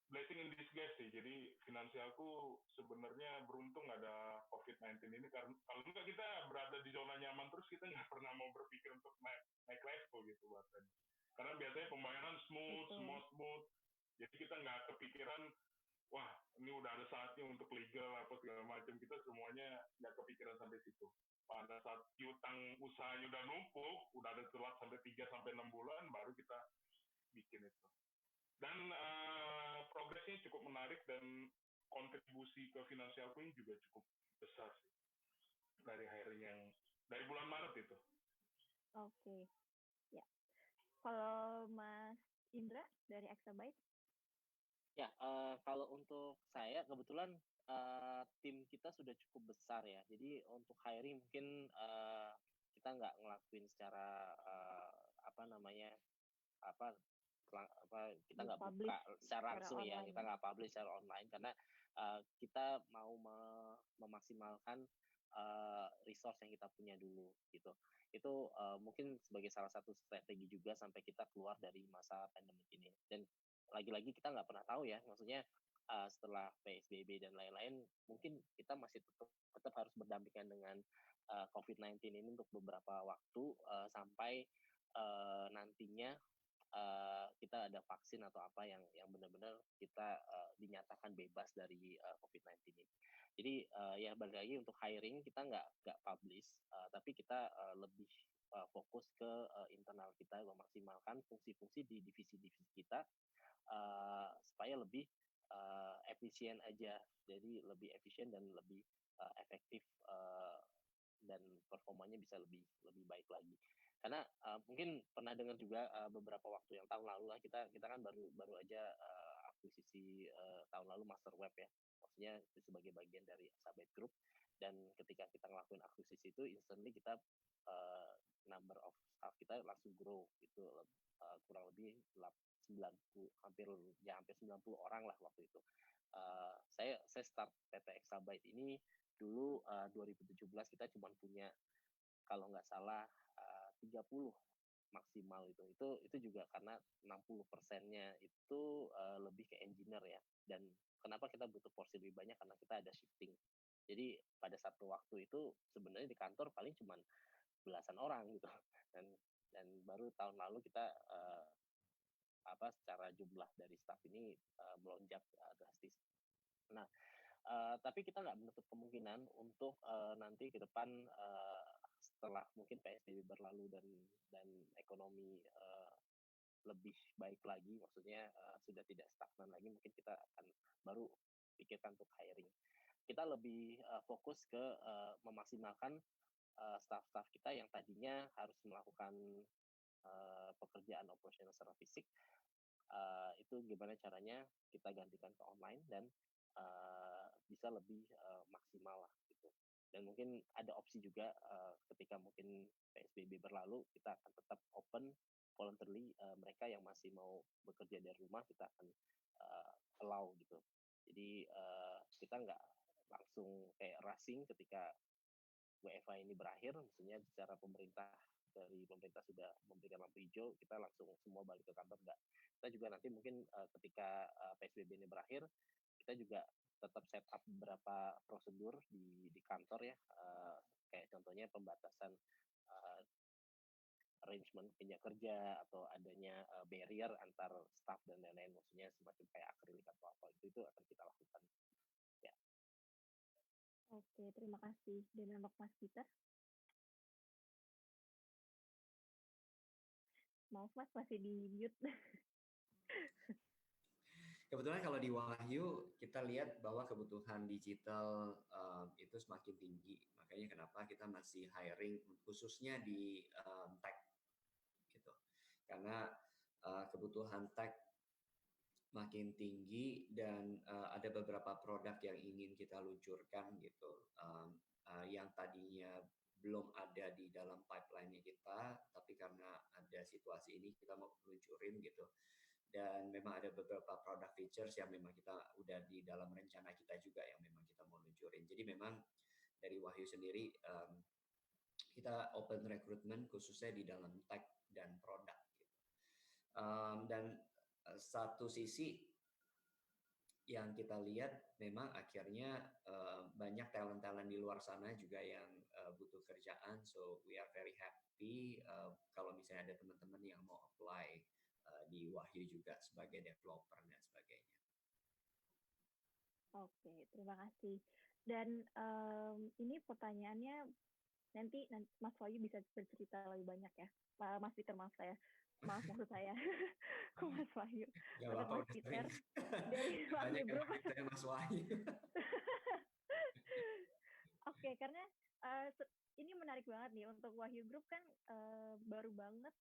blessing in disguise sih. Jadi finansialku sebenarnya beruntung ada COVID-19 ini, karena kalau enggak kita berada di zona nyaman terus, kita nggak pernah mau berpikir untuk naik level gitu bahkan. Karena biasanya pembayaran smooth. Jadi kita nggak kepikiran, wah ini udah ada saatnya untuk legal apa segala macam. Kita semuanya nggak kepikiran sampai situ. Pada saat piutang usahanya udah numpuk, udah ada telat sampai 3-6 bulan, baru kita bikin itu. Dan progresnya cukup menarik dan kontribusi ke finansialku ini juga cukup besar sih dari hiring yang dari bulan Maret itu. Oke, ya. Kalau Mas Indra dari Exabyte? Ya, kalau untuk saya kebetulan tim kita sudah cukup besar ya. Jadi untuk hiring mungkin kita nggak ngelakuin secara kita nggak Publish buka secara secara langsung ya, online. kita nggak publish secara online karena kita mau memaksimalkan resource yang kita punya dulu gitu. Itu mungkin sebagai salah satu strategi juga sampai kita keluar dari masa pandemi ini. Dan lagi-lagi kita nggak pernah tahu ya, maksudnya setelah PSBB dan lain-lain, mungkin kita masih tetap harus berdampingan dengan COVID-19 ini untuk beberapa waktu sampai nantinya kita ada vaksin atau apa yang benar-benar kita dinyatakan bebas dari COVID-19 ini. Jadi ya balik lagi untuk hiring kita nggak publish, tapi kita lebih fokus ke internal kita, memaksimalkan fungsi-fungsi di divisi-divisi kita supaya lebih efisien aja. Jadi lebih efisien dan lebih efektif dan performanya bisa lebih baik lagi. Karena mungkin pernah dengar juga beberapa waktu yang tahun lalu lah kita kan baru aja akuisisi tahun lalu Master Web ya, maksudnya itu sebagai bagian dari Sabet Group. Dan ketika kita ngelakuin akuisisi itu instantly kita number of staff kita langsung grow gitu, kurang lebih 90 hampir 90 orang lah waktu itu. Saya start PT Exabyte ini dulu 2017 kita cuma punya kalau nggak salah 30 maksimal itu juga karena 60%-nya itu lebih ke engineer ya. Dan kenapa kita butuh porsi lebih banyak, karena kita ada shifting. Jadi pada satu waktu itu sebenarnya di kantor paling cuma belasan orang gitu. Dan baru tahun lalu kita secara jumlah dari staff ini melonjak drastis. Nah, tapi kita nggak menutup kemungkinan untuk nanti ke depan setelah mungkin PSBB berlalu dan ekonomi lebih baik lagi, maksudnya sudah tidak stagnan lagi, mungkin kita akan baru pikirkan untuk hiring. Kita lebih fokus ke memaksimalkan staff-staff kita yang tadinya harus melakukan pekerjaan operasional secara fisik, itu gimana caranya kita gantikan ke online dan bisa lebih maksimal lah gitu. Dan mungkin ada opsi juga ketika mungkin PSBB berlalu, kita akan tetap open voluntarily, mereka yang masih mau bekerja dari rumah kita akan allow gitu. Jadi kita nggak langsung kayak rushing ketika WFH ini berakhir, maksudnya secara dari pemerintah sudah memberikan lampu hijau, kita langsung semua balik ke kantor, enggak. Kita juga nanti mungkin ketika PSBB ini berakhir, kita juga tetap set up beberapa prosedur di kantor ya, kayak contohnya pembatasan arrangement kerja atau adanya barrier antar staff dan lain-lain, maksudnya semacam kayak akrilik atau apa, itu akan kita lakukan. Ya. Oke, terima kasih. Dan untuk Mas Peter? Maaf Mas, masih di mute. Kebetulan kalau di Wahyu kita lihat bahwa kebutuhan digital itu semakin tinggi, makanya kenapa kita masih hiring khususnya di tech gitu, karena kebutuhan tech makin tinggi dan ada beberapa produk yang ingin kita luncurkan gitu, yang tadinya belum ada di dalam pipeline-nya kita, tapi karena ada situasi ini kita mau luncurin gitu. Dan memang ada beberapa produk features yang memang kita udah di dalam rencana kita juga yang memang kita mau luncurin. Jadi memang dari Wahyu sendiri kita open recruitment khususnya di dalam tech dan produk gitu. Dan satu sisi yang kita lihat memang akhirnya banyak talent-talent di luar sana juga yang butuh kerjaan, so we are very happy kalau misalnya ada teman-teman yang mau apply di Wahyu juga sebagai developer dan sebagainya. Oke, terima kasih. Dan ini pertanyaannya nanti Mas Wahyu bisa bercerita lebih banyak ya. Mas Peter, maaf maksud saya. Kok Mas Wahyu? Ya, Bapak Mas Peter dari Wahyu Group. Mas Wahyu. Oke, karena ini menarik banget nih, untuk Wahyu Group kan baru banget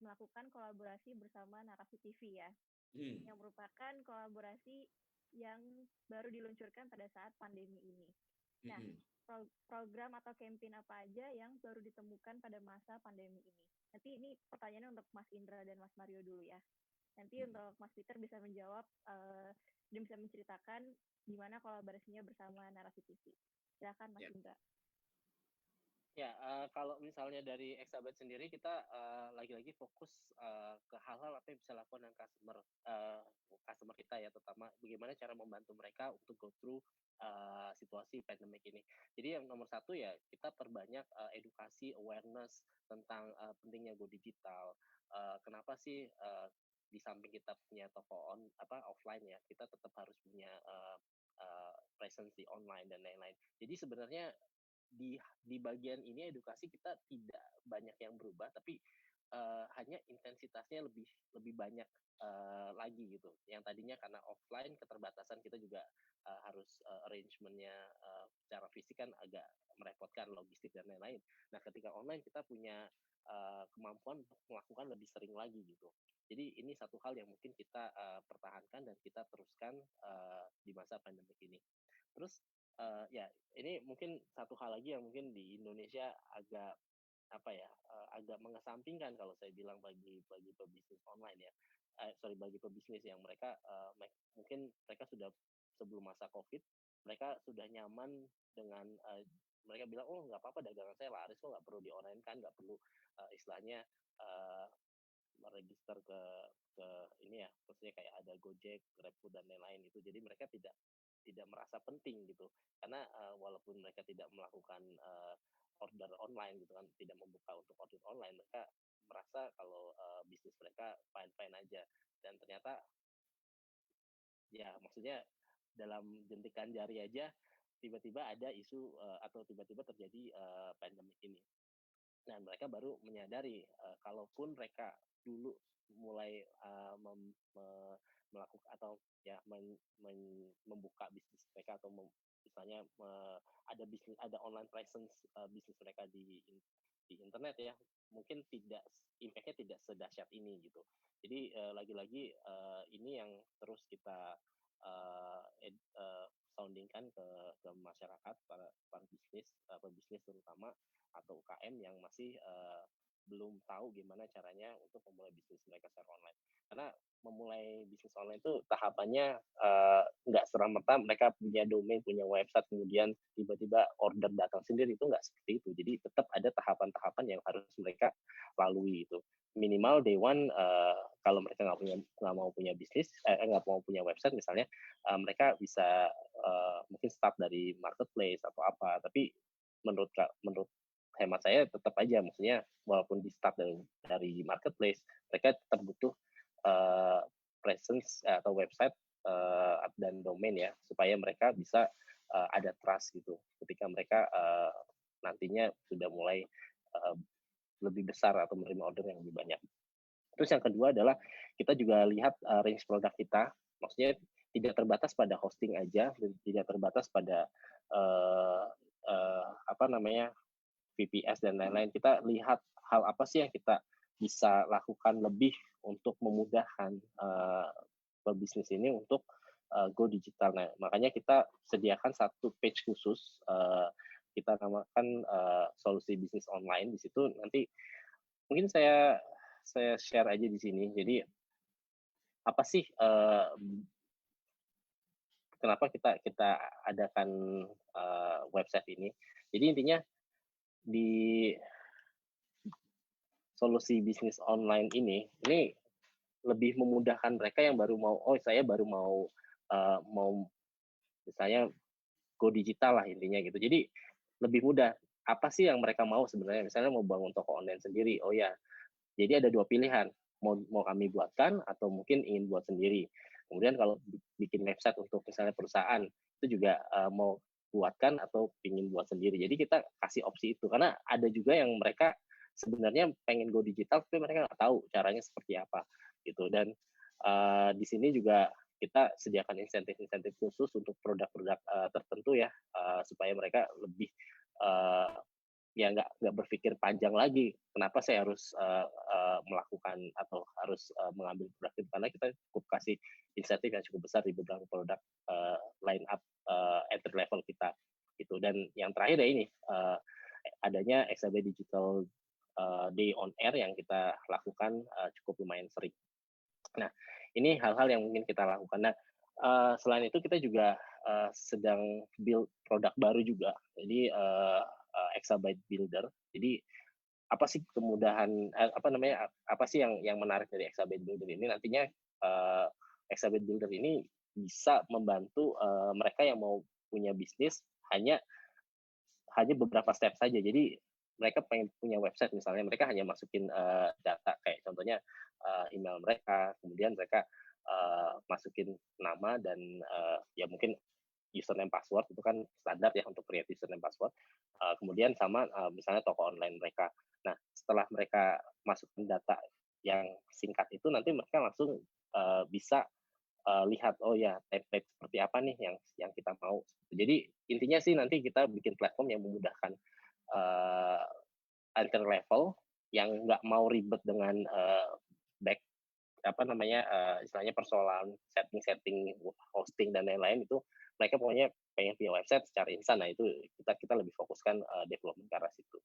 melakukan kolaborasi bersama Narasi TV ya, yang merupakan kolaborasi yang baru diluncurkan pada saat pandemi ini. Nah, program atau campaign apa aja yang baru ditemukan pada masa pandemi ini? Nanti ini pertanyaannya untuk Mas Indra dan Mas Mario dulu ya. Nanti untuk Mas Peter bisa menjawab dan bisa menceritakan gimana kolaborasinya bersama Narasi TV. Silakan Mas Indra. Ya, kalau misalnya dari Exabyte sendiri, kita lagi-lagi fokus ke hal-hal apa yang bisa lakukan dengan customer kita ya, terutama bagaimana cara membantu mereka untuk go through situasi pandemik ini. Jadi yang nomor satu ya, kita perbanyak edukasi, awareness tentang pentingnya go digital. Kenapa sih di samping kita punya toko offline ya, kita tetap harus punya presence di online dan lain-lain. Jadi sebenarnya di bagian ini edukasi kita tidak banyak yang berubah, tapi hanya intensitasnya lebih banyak lagi gitu. Yang tadinya karena offline keterbatasan kita juga harus arrangementnya secara fisik kan agak merepotkan, logistik dan lain-lain. Nah ketika online kita punya kemampuan untuk melakukan lebih sering lagi gitu. Jadi ini satu hal yang mungkin kita pertahankan dan kita teruskan di masa pandemi ini. Terus ya ini mungkin satu hal lagi yang mungkin di Indonesia agak agak mengesampingkan kalau saya bilang bagi pebisnis online ya, bagi pebisnis yang mereka mungkin mereka sudah sebelum masa COVID mereka sudah nyaman dengan mereka bilang oh nggak apa-apa dagangan saya laris kok, nggak perlu di online kan, nggak perlu istilahnya meregister ke ini ya, maksudnya kayak ada Gojek, GrabFood dan lain-lain itu. Jadi mereka tidak merasa penting gitu, karena walaupun mereka tidak melakukan order online gitu kan, tidak membuka untuk order online, mereka merasa kalau bisnis mereka fine-fine aja. Dan ternyata ya maksudnya dalam jentikan jari aja tiba-tiba ada isu atau tiba-tiba terjadi pandemik ini. Nah, mereka baru menyadari kalaupun mereka dulu mulai melakukan atau ya membuka bisnis mereka atau misalnya ada online presence bisnis mereka di internet ya, mungkin impact-nya tidak sedahsyat ini gitu. Jadi lagi-lagi ini yang terus kita soundingkan ke masyarakat, para bisnis terutama atau UKM yang masih belum tahu gimana caranya untuk memulai bisnis mereka secara online. Karena memulai bisnis online itu tahapannya nggak serta-merta mereka punya domain, punya website, kemudian tiba-tiba order datang sendiri, itu nggak seperti itu. Jadi tetap ada tahapan-tahapan yang harus mereka lalui itu. Minimal day one kalau mereka nggak mau punya bisnis, nggak mau punya website misalnya, mereka bisa mungkin start dari marketplace atau apa. Tapi menurut hemat saya tetap aja, maksudnya walaupun di start dari marketplace, mereka tetap butuh presence atau website dan domain ya, supaya mereka bisa ada trust gitu ketika mereka nantinya sudah mulai lebih besar atau menerima order yang lebih banyak. Terus yang kedua adalah kita juga lihat range produk kita, maksudnya tidak terbatas pada hosting aja, tidak terbatas pada VPS dan lain-lain. Kita lihat hal apa sih yang kita bisa lakukan lebih untuk memudahkan pebisnis ini untuk go digital. Nah, makanya kita sediakan satu page khusus, kita namakan solusi bisnis online. Di situ nanti mungkin saya share aja di sini. Jadi apa sih kenapa kita adakan website ini? Jadi intinya di solusi bisnis online ini lebih memudahkan mereka yang baru mau, saya baru mau misalnya go digital lah intinya gitu. Jadi lebih mudah. Apa sih yang mereka mau sebenarnya? Misalnya mau bangun toko online sendiri, oh ya. Jadi ada dua pilihan, mau kami buatkan atau mungkin ingin buat sendiri. Kemudian kalau bikin website untuk misalnya perusahaan, itu juga mau buatkan atau ingin buat sendiri. Jadi kita kasih opsi itu, karena ada juga yang mereka sebenarnya pengen go digital, tapi mereka nggak tahu caranya seperti apa gitu. Dan di sini juga kita sediakan insentif-insentif khusus untuk produk-produk tertentu ya, supaya mereka lebih ya nggak berpikir panjang lagi kenapa saya harus melakukan atau harus mengambil produk itu, karena kita cukup kasih insentif yang cukup besar di beberapa produk line up entry level kita gitu. Dan yang terakhir ya ini adanya Exabyte Digital day on air yang kita lakukan cukup lumayan sering. Nah, ini hal-hal yang mungkin kita lakukan. Nah, selain itu kita juga sedang build produk baru juga. Jadi Exabyte Builder. Jadi apa sih kemudahan apa sih yang menarik dari Exabyte Builder ini? Nantinya Exabyte Builder ini bisa membantu mereka yang mau punya bisnis hanya beberapa step saja. Jadi mereka pengen punya website misalnya, mereka hanya masukin data kayak contohnya email mereka, kemudian mereka masukin nama dan ya mungkin username password, itu kan standar ya untuk create username password. Kemudian sama misalnya toko online mereka. Nah, setelah mereka masukkan data yang singkat itu, nanti mereka langsung bisa lihat, oh ya template seperti apa nih yang kita mau. Jadi intinya sih nanti kita bikin platform yang memudahkan entry level yang nggak mau ribet dengan istilahnya persoalan setting hosting dan lain-lain. Itu mereka pokoknya pengen punya website secara instan. Nah, itu kita lebih fokuskan development ke arah situ.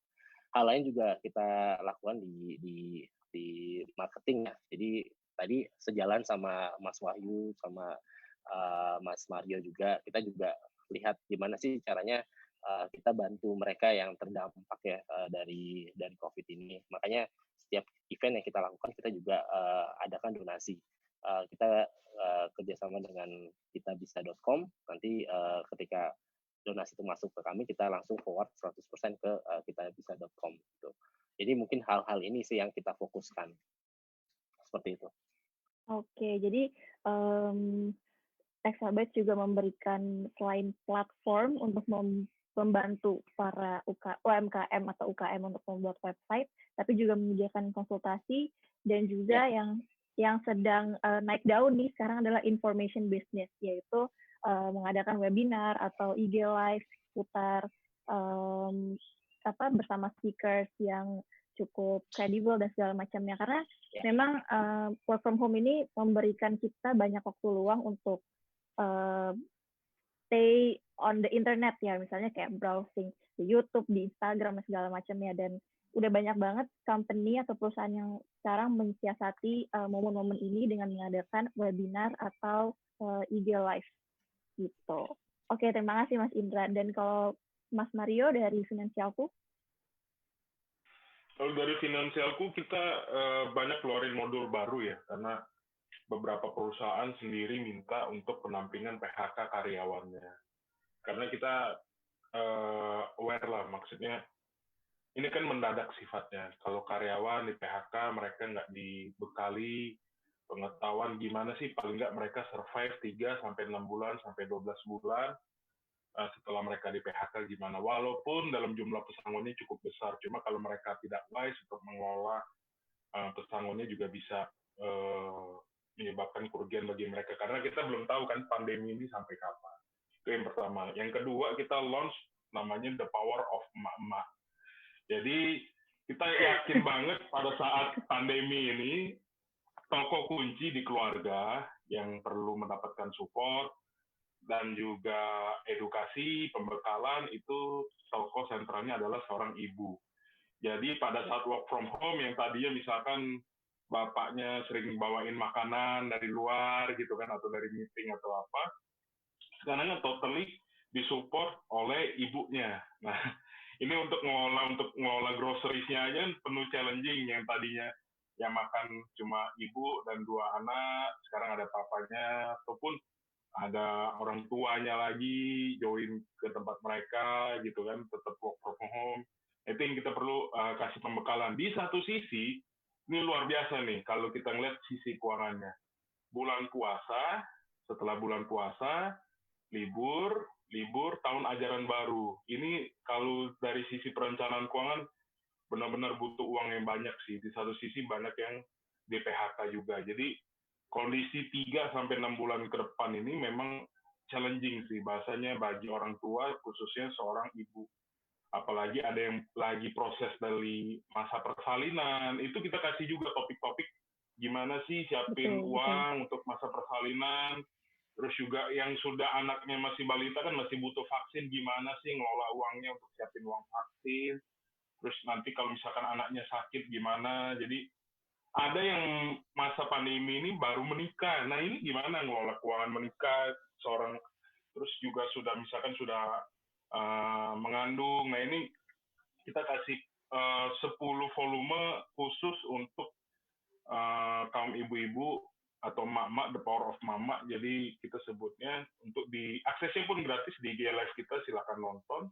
Hal lain juga kita lakukan di marketing ya. Jadi tadi sejalan sama Mas Wahyu sama Mas Mario juga, kita juga lihat gimana sih caranya kita bantu mereka yang terdampak ya dari COVID ini. Makanya setiap event yang kita lakukan kita juga adakan donasi. Kita kerjasama dengan kitabisa.com. Nanti ketika donasi itu masuk ke kami, kita langsung forward 100% ke kitabisa.com gitu. Jadi mungkin hal-hal ini sih yang kita fokuskan. Seperti itu. Oke, jadi Exabyte juga memberikan selain platform untuk membantu para UMKM atau UKM untuk membuat website, tapi juga menyediakan konsultasi dan juga yang sedang naik daun nih sekarang adalah information business, yaitu mengadakan webinar atau IG live seputar bersama speakers yang cukup kredibel dan segala macamnya. Karena memang work from home ini memberikan kita banyak waktu luang untuk stay on the internet ya, misalnya kayak browsing di YouTube, di Instagram dan segala macamnya. Dan udah banyak banget company atau perusahaan yang sekarang mensiasati momen-momen ini dengan mengadakan webinar atau IG live gitu. Oke, terima kasih Mas Indra. Dan kalau Mas Mario dari Finansialku? Kalau dari Finansialku kita banyak keluarin modul baru ya, karena beberapa perusahaan sendiri minta untuk penampingan PHK karyawannya. Karena kita aware lah, maksudnya ini kan mendadak sifatnya. Kalau karyawan di PHK, mereka nggak dibekali pengetahuan gimana sih paling nggak mereka survive 3-6 bulan, sampai 12 bulan setelah mereka di PHK gimana. Walaupun dalam jumlah pesangonnya cukup besar, cuma kalau mereka tidak wise untuk mengelola pesangonnya juga bisa menyebabkan kerugian bagi mereka. Karena kita belum tahu kan pandemi ini sampai kapan. Itu yang pertama. Yang kedua, kita launch namanya The Power of Emak-Emak. Jadi kita yakin banget pada saat pandemi ini, toko kunci di keluarga yang perlu mendapatkan support dan juga edukasi, pembekalan, itu toko sentralnya adalah seorang ibu. Jadi pada saat work from home yang tadinya misalkan bapaknya sering bawain makanan dari luar gitu kan, atau dari meeting atau apa, sekarang totally disupport oleh ibunya. Nah, ini untuk mengelola groceries-nya aja penuh challenging. Yang tadinya yang makan cuma ibu dan 2 anak, sekarang ada papanya, ataupun ada orang tuanya lagi join ke tempat mereka gitu kan, tetap work from home. Itu yang kita perlu kasih pembekalan. Di satu sisi, ini luar biasa nih kalau kita ngeliat sisi keuangannya. Bulan puasa, setelah bulan puasa, libur tahun ajaran baru. Ini kalau dari sisi perencanaan keuangan benar-benar butuh uang yang banyak sih. Di satu sisi banyak yang di PHK juga. Jadi kondisi 3-6 bulan ke depan ini memang challenging sih bahasanya bagi orang tua, khususnya seorang ibu. Apalagi ada yang lagi proses dari masa persalinan, itu kita kasih juga topik-topik gimana sih siapin uang untuk masa persalinan. Terus juga yang sudah anaknya masih balita kan masih butuh vaksin, gimana sih ngelola uangnya untuk siapin uang vaksin. Terus nanti kalau misalkan anaknya sakit gimana. Jadi ada yang masa pandemi ini baru menikah. Nah ini gimana ngelola keuangan menikah seorang, terus juga sudah mengandung. Nah ini kita kasih 10 volume khusus untuk kaum ibu-ibu atau mak-mak, the power of mama. Jadi kita sebutnya, untuk aksesnya pun gratis di IG Live kita, silakan nonton.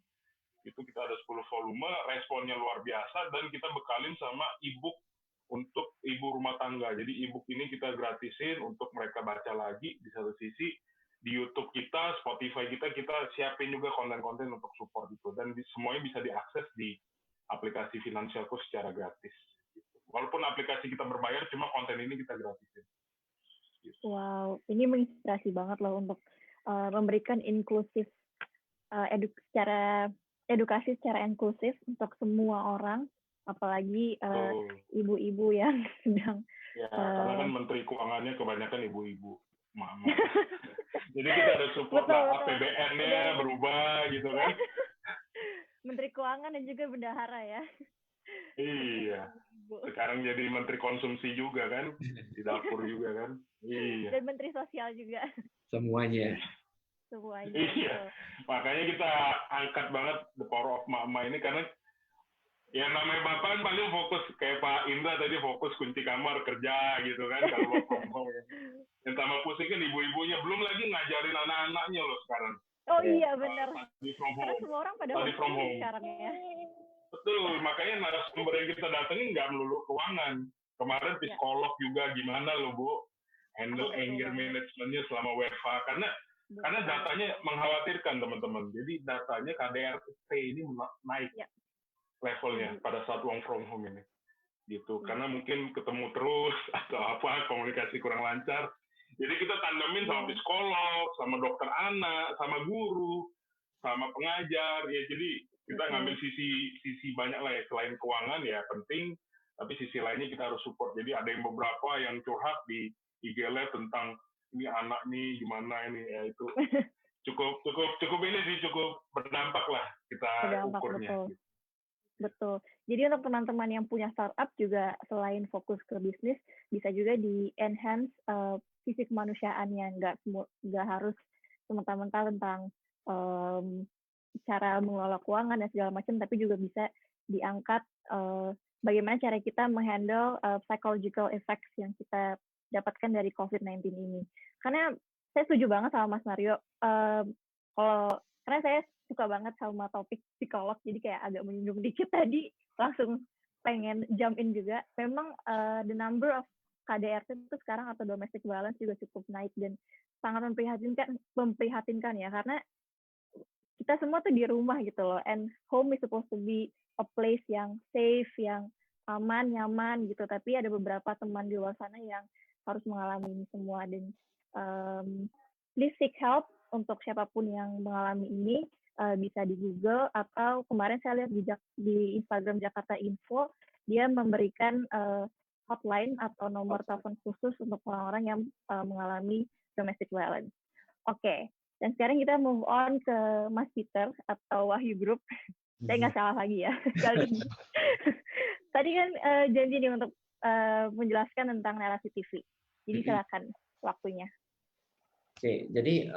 Itu kita ada 10 volume, responnya luar biasa, dan kita bekalin sama e-book untuk ibu rumah tangga. Jadi e-book ini kita gratisin untuk mereka baca lagi. Di satu sisi di YouTube kita, Spotify kita siapin juga konten-konten untuk support itu, dan semuanya bisa diakses di aplikasi Finansialku secara gratis. Walaupun aplikasi kita berbayar, cuma konten ini kita gratisin. Wow, ini menginspirasi banget loh untuk memberikan inklusif edukasi secara inklusif untuk semua orang, apalagi ibu-ibu yang sedang. Ya, karena kan Menteri Keuangannya kebanyakan ibu-ibu, mama. Jadi kita ada support lah, APBN-nya berubah gitu kan. Menteri Keuangan dan juga bendahara ya. Iya. Sekarang jadi Menteri Konsumsi juga kan, di dapur juga kan. Iya. Dan Menteri Sosial juga. Semuanya. Iya. Makanya kita angkat banget the power of mama ini, karena yang namanya bapak kan paling fokus, kayak Pak Indra tadi fokus kunci kamar kerja gitu kan, kalau bapak yang tambah pusing kan ibu-ibunya, belum lagi ngajarin anak-anaknya loh sekarang. Oh iya benar. Karena semua orang pada home sekarang ya. Betul, makanya narasumber yang kita datengin nggak melulu keuangan. Kemarin psikolog juga gimana loh Bu, handle anger management-nya selama WFH, karena datanya mengkhawatirkan teman-teman. Jadi datanya KDRT ini naik levelnya pada saat work from home ini. Gitu, karena mungkin ketemu terus atau apa, komunikasi kurang lancar. Jadi kita tandemin sama psikolog, sama dokter anak, sama guru, sama pengajar. Ya jadi kita ngambil sisi banyak lah ya, selain keuangan ya penting, tapi sisi lainnya kita harus support. Jadi ada yang beberapa yang curhat di IG Live tentang ini anak nih gimana ini, ya itu cukup ini sih, cukup berdampak lah kita ukurnya. Betul. Jadi untuk teman-teman yang punya startup juga, selain fokus ke bisnis, bisa juga di-enhance sisi kemanusiaannya. Nggak harus semata-mata tentang cara mengelola keuangan dan segala macam, tapi juga bisa diangkat bagaimana cara kita menghandle psychological effects yang kita dapatkan dari COVID-19 ini. Karena saya setuju banget sama Mas Mario, karena saya suka banget sama topik psikolog, jadi kayak agak menyinggung dikit tadi, langsung pengen jump in juga. Memang the number of KDRT itu sekarang atau domestic violence juga cukup naik, dan sangat memprihatinkan ya, karena kita semua tuh di rumah gitu loh, and home is supposed to be a place yang safe, yang aman, nyaman gitu, tapi ada beberapa teman di luar sana yang harus mengalami ini semua, dan please seek help untuk siapapun yang mengalami ini. Bisa di Google, atau kemarin saya lihat di Instagram Jakarta Info, dia memberikan hotline atau nomor telepon khusus untuk orang-orang yang mengalami domestic violence. Oke, dan sekarang kita move on ke Mas Peter atau Wahyu Group. Saya nggak salah lagi ya kali ini. Tadi kan janji nih untuk menjelaskan tentang narasi TV. Jadi silakan waktunya. Oke, jadi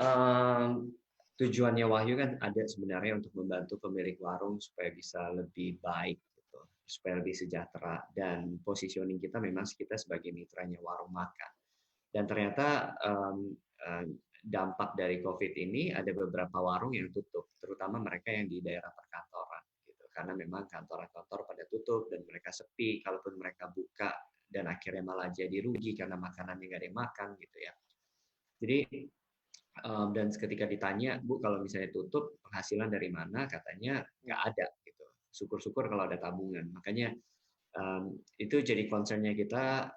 tujuannya Wahyu kan ada sebenarnya untuk membantu pemilik warung supaya bisa lebih baik, gitu, supaya lebih sejahtera, dan positioning kita memang kita sebagai mitranya warung makan. Dan ternyata dampak dari COVID ini ada beberapa warung yang tutup, terutama mereka yang di daerah perkantoran, gitu, karena memang kantor-kantor pada tutup dan mereka sepi. Kalaupun mereka buka dan akhirnya malah jadi rugi karena makanannya nggak ada yang makan, gitu ya. Jadi dan ketika ditanya, Bu, kalau misalnya tutup, penghasilan dari mana? Katanya nggak ada, gitu. Syukur-syukur kalau ada tabungan. Makanya itu jadi concern-nya kita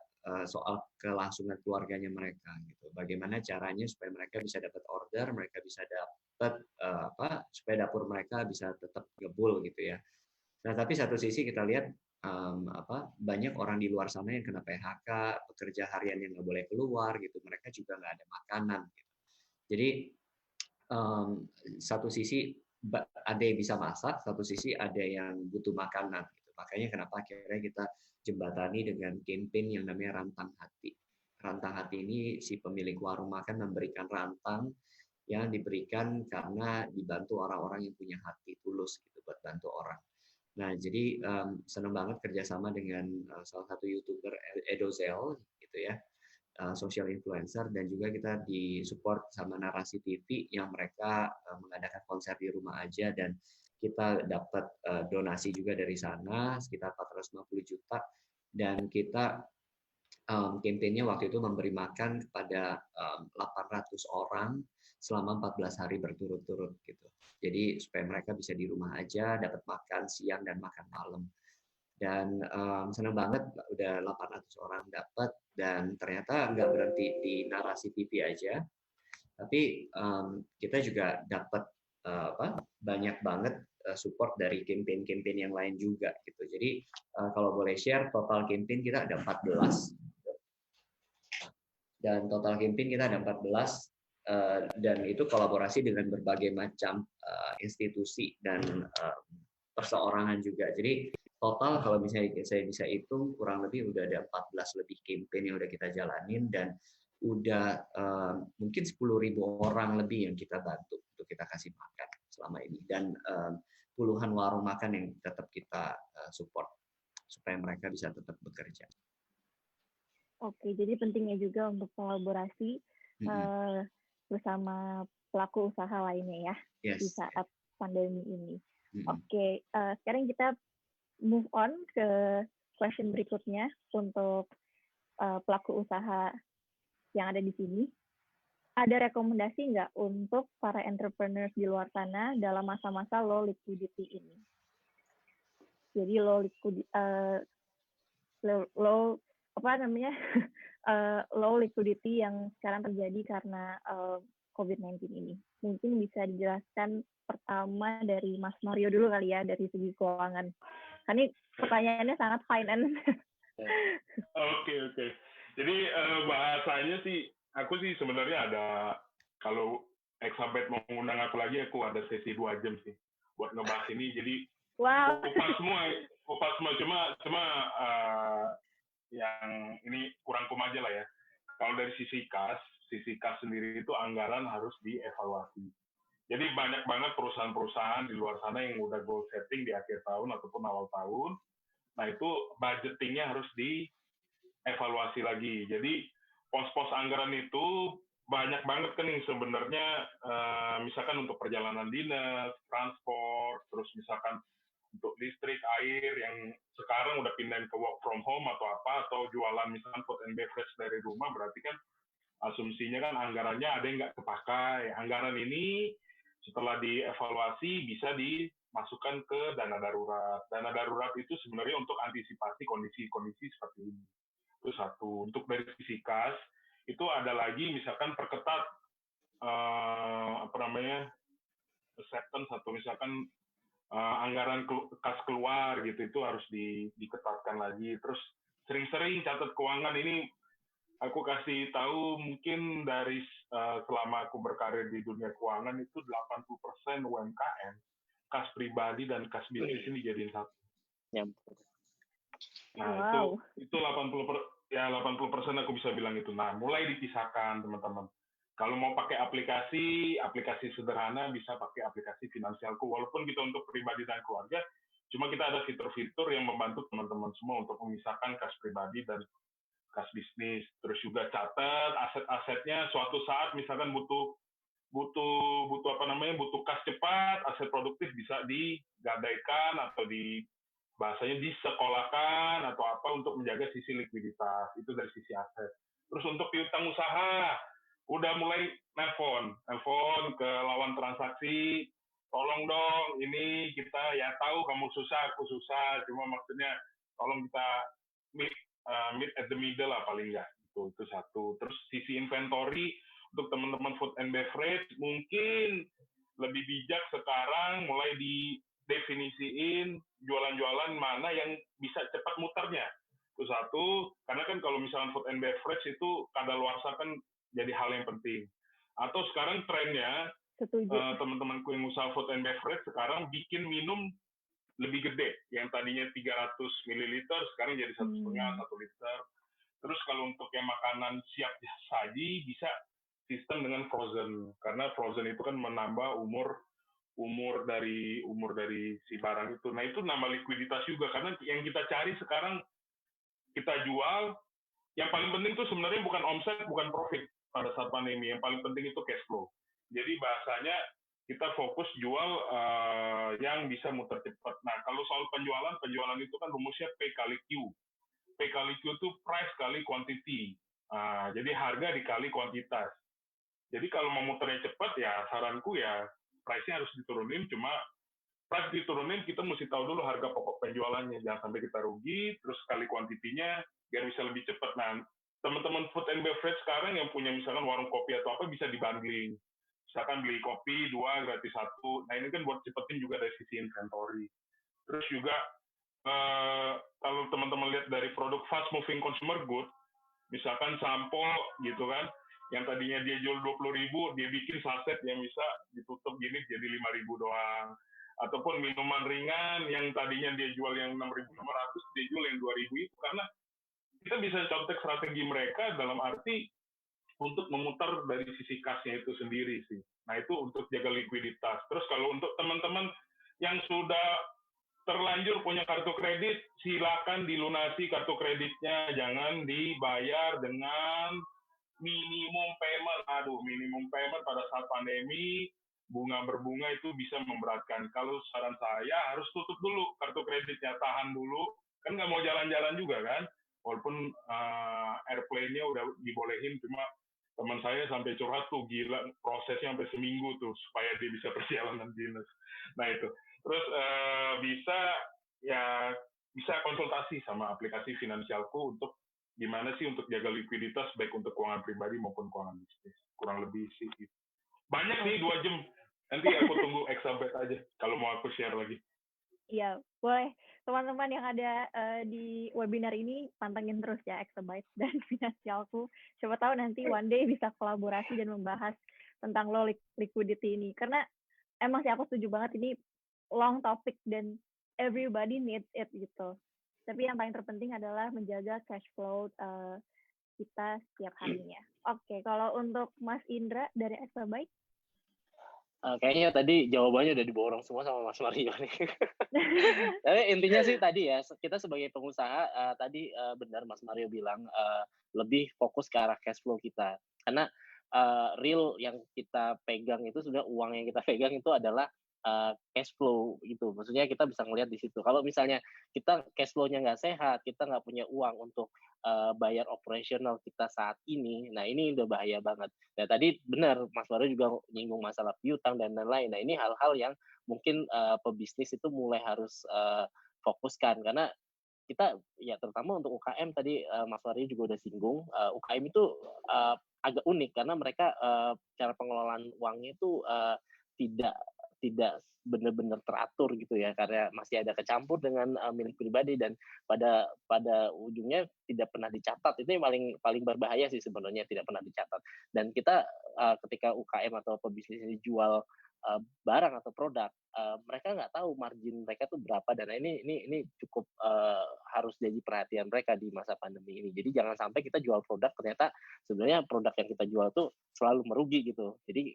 soal kelangsungan keluarganya mereka, gitu. Bagaimana caranya supaya mereka bisa dapat order, mereka bisa dapat supaya dapur mereka bisa tetap ngebul, gitu ya. Nah, tapi satu sisi kita lihat banyak orang di luar sana yang kena PHK, pekerja harian yang nggak boleh keluar, gitu. Mereka juga nggak ada makanan, gitu. Jadi satu sisi ada yang bisa masak, satu sisi ada yang butuh makanan, gitu. Makanya kenapa akhirnya kita jembatani dengan campaign yang namanya Rantang Hati. Rantang Hati ini si pemilik warung makan memberikan rantang yang diberikan karena dibantu orang-orang yang punya hati tulus gitu buat bantu orang. Nah, jadi senang banget kerjasama dengan salah satu YouTuber Edozel gitu ya, social influencer, dan juga kita disupport sama Narasi TV yang mereka mengadakan konser di rumah aja, dan kita dapat donasi juga dari sana sekitar 450 juta, dan kita kampanye waktu itu memberi makan kepada 800 orang selama 14 hari berturut-turut gitu. Jadi supaya mereka bisa di rumah aja, dapat makan siang dan makan malam. Dan senang banget udah 800 orang dapat, dan ternyata nggak berhenti di Narasi TV aja, tapi kita juga dapat banyak banget support dari campaign-campaign yang lain juga gitu. Jadi kalau boleh share, total campaign kita ada 14. Dan total campaign kita ada 14, dan itu kolaborasi dengan berbagai macam institusi dan perseorangan juga. Jadi total kalau misalnya saya bisa hitung kurang lebih udah ada 14 lebih campaign yang udah kita jalanin, dan udah mungkin 10.000 orang lebih yang kita bantu untuk kita kasih makan selama ini, dan puluhan warung makan yang tetap kita support supaya mereka bisa tetap bekerja. Oke, jadi pentingnya juga untuk kolaborasi bersama pelaku usaha lainnya ya, di saat pandemi ini. Oke, sekarang kita move on ke question berikutnya untuk pelaku usaha yang ada di sini. Ada rekomendasi nggak untuk para entrepreneurs di luar sana dalam masa-masa low liquidity ini? Jadi low liquidity yang sekarang terjadi karena COVID-19 ini. Mungkin bisa dijelaskan pertama dari Mas Mario dulu kali ya, dari segi keuangan. Karena pertanyaannya sangat finance. Oke. Jadi bahasanya sih, aku sih sebenarnya ada, kalau Exabet mau ngundang aku lagi, aku ada sesi 2 jam sih buat ngebahas ini. Jadi kupas semua, cuma yang ini kurang aja lah ya. Kalau dari sisi kas sendiri itu anggaran harus dievaluasi. Jadi banyak banget perusahaan-perusahaan di luar sana yang udah goal setting di akhir tahun ataupun awal tahun. Nah itu budgetingnya harus dievaluasi lagi. Jadi pos-pos anggaran itu banyak banget kan yang sebenarnya, misalkan untuk perjalanan dinas, transport, terus misalkan untuk listrik, air yang sekarang udah pindahin ke work from home atau jualan misalkan food and beverage dari rumah, berarti kan asumsinya kan anggarannya ada yang nggak kepakai. Anggaran ini setelah dievaluasi bisa dimasukkan ke dana darurat. Dana darurat itu sebenarnya untuk antisipasi kondisi-kondisi seperti ini. Itu satu. Untuk dari sisi kas, itu ada lagi misalkan perketat acceptance atau misalkan anggaran kas keluar gitu, itu harus diketatkan lagi. Terus sering-sering catat keuangan ini, aku kasih tahu mungkin dari selama aku berkarir di dunia keuangan itu 80% UMKM, kas pribadi dan kas bisnis ini jadiin satu. Nah, itu 80% aku bisa bilang itu. Nah, mulai dipisahkan teman-teman. Kalau mau pakai aplikasi sederhana bisa pakai aplikasi finansialku. Walaupun kita untuk pribadi dan keluarga, cuma kita ada fitur-fitur yang membantu teman-teman semua untuk memisahkan kas pribadi dan kas bisnis. Terus juga catat aset-asetnya. Suatu saat misalkan butuh kas cepat, aset produktif bisa digadaikan atau bahasanya disekolahkan atau apa untuk menjaga sisi likuiditas. Itu dari sisi aset. Terus untuk piutang usaha, udah mulai nelpon ke lawan transaksi, tolong dong, ini kita ya tahu kamu susah, aku susah, cuma maksudnya tolong kita meet at the middle lah paling nggak. Itu satu. Terus sisi inventory untuk teman-teman food and beverage mungkin lebih bijak sekarang mulai didefinisiin jualan-jualan mana yang bisa cepat muternya. Itu satu, karena kan kalau misalnya food and beverage itu kadaluarsa kan jadi hal yang penting. Atau sekarang trennya teman-temanku yang usaha food and beverage sekarang bikin minum lebih gede. Yang tadinya 300 ml sekarang jadi 1,5 1 liter. Terus kalau untuk yang makanan siap saji bisa sistem dengan frozen, karena frozen itu kan menambah umur dari si barang itu. Nah, itu nambah likuiditas juga, karena yang kita cari sekarang kita jual, yang paling penting itu sebenarnya bukan omset, bukan profit pada saat pandemi. Yang paling penting itu cash flow. Jadi bahasanya kita fokus jual yang bisa muter cepat. Nah, kalau soal penjualan itu kan rumusnya P kali Q. P kali Q itu price kali quantity. Jadi harga dikali kuantitas. Jadi kalau mau muternya cepat, ya saranku ya price-nya harus diturunin. Cuma price diturunin, kita mesti tahu dulu harga pokok penjualannya. Jangan sampai kita rugi, terus kali kuantitinya biar bisa lebih cepat. Nah, teman-teman food and beverage sekarang yang punya misalkan warung kopi atau apa bisa dibundling. Misalkan beli kopi 2 gratis 1. Nah, ini kan buat cepetin juga dari sisi inventory. Terus juga kalau teman-teman lihat dari produk fast moving consumer good, misalkan sampo gitu kan, yang tadinya dia jual 20.000, dia bikin saset yang bisa ditutup gini jadi 5.000 doang. Ataupun minuman ringan yang tadinya dia jual yang 6.500, dia jual yang 2.000 itu, karena kita bisa contek strategi mereka dalam arti untuk memutar dari sisi kasnya itu sendiri sih. Nah, itu untuk jaga likuiditas. Terus kalau untuk teman-teman yang sudah terlanjur punya kartu kredit, silakan dilunasi kartu kreditnya, jangan dibayar dengan minimum payment. Minimum payment pada saat pandemi, bunga berbunga itu bisa memberatkan. Kalau saran saya harus tutup dulu kartu kreditnya, tahan dulu, kan nggak mau jalan-jalan juga kan, walaupun airplane-nya udah dibolehin, cuma teman saya sampai curhat tuh, gila prosesnya sampai seminggu tuh supaya dia bisa perjalanan dinas. Nah itu. Terus bisa konsultasi sama aplikasi finansialku untuk gimana sih untuk jaga likuiditas baik untuk keuangan pribadi maupun keuangan bisnis. Kurang lebih sih. Banyak nih 2 jam. Nanti aku tunggu exabyte aja kalau mau aku share lagi. Iya, boleh. Teman-teman yang ada di webinar ini pantengin terus ya Exabyte dan Finansialku. Siapa tahu nanti one day bisa kolaborasi dan membahas tentang low liquidity ini. Karena emang sih aku setuju banget, ini long topic dan everybody needs it gitu. Tapi yang paling terpenting adalah menjaga cash flow kita setiap harinya. Oke, kalau untuk Mas Indra dari Exabyte? Kayaknya tadi jawabannya udah diborong semua sama Mas Mario nih. Tapi intinya sih tadi ya, kita sebagai pengusaha tadi benar Mas Mario bilang lebih fokus ke arah cash flow kita. Karena real yang kita pegang itu sebenarnya uang yang kita pegang itu adalah cash flow gitu. Maksudnya kita bisa ngelihat di situ. Kalau misalnya kita cash flow-nya nggak sehat, kita nggak punya uang untuk bayar operasional kita saat ini, nah ini udah bahaya banget. Nah tadi benar Mas Mario juga nyinggung masalah piutang dan lain-lain. Nah ini hal-hal yang mungkin pebisnis itu mulai harus fokuskan, karena kita ya terutama untuk UKM tadi Mas Mario juga udah singgung, UKM itu agak unik karena mereka cara pengelolaan uangnya itu tidak benar-benar teratur gitu ya, karena masih ada kecampur dengan milik pribadi dan pada ujungnya tidak pernah dicatat. Itu yang paling berbahaya sih sebenarnya, tidak pernah dicatat. Dan kita ketika UKM atau pebisnis ini jual barang atau produk, mereka nggak tahu margin mereka tuh berapa, dan ini cukup harus jadi perhatian mereka di masa pandemi ini. Jadi jangan sampai kita jual produk ternyata sebenarnya produk yang kita jual tuh selalu merugi gitu. Jadi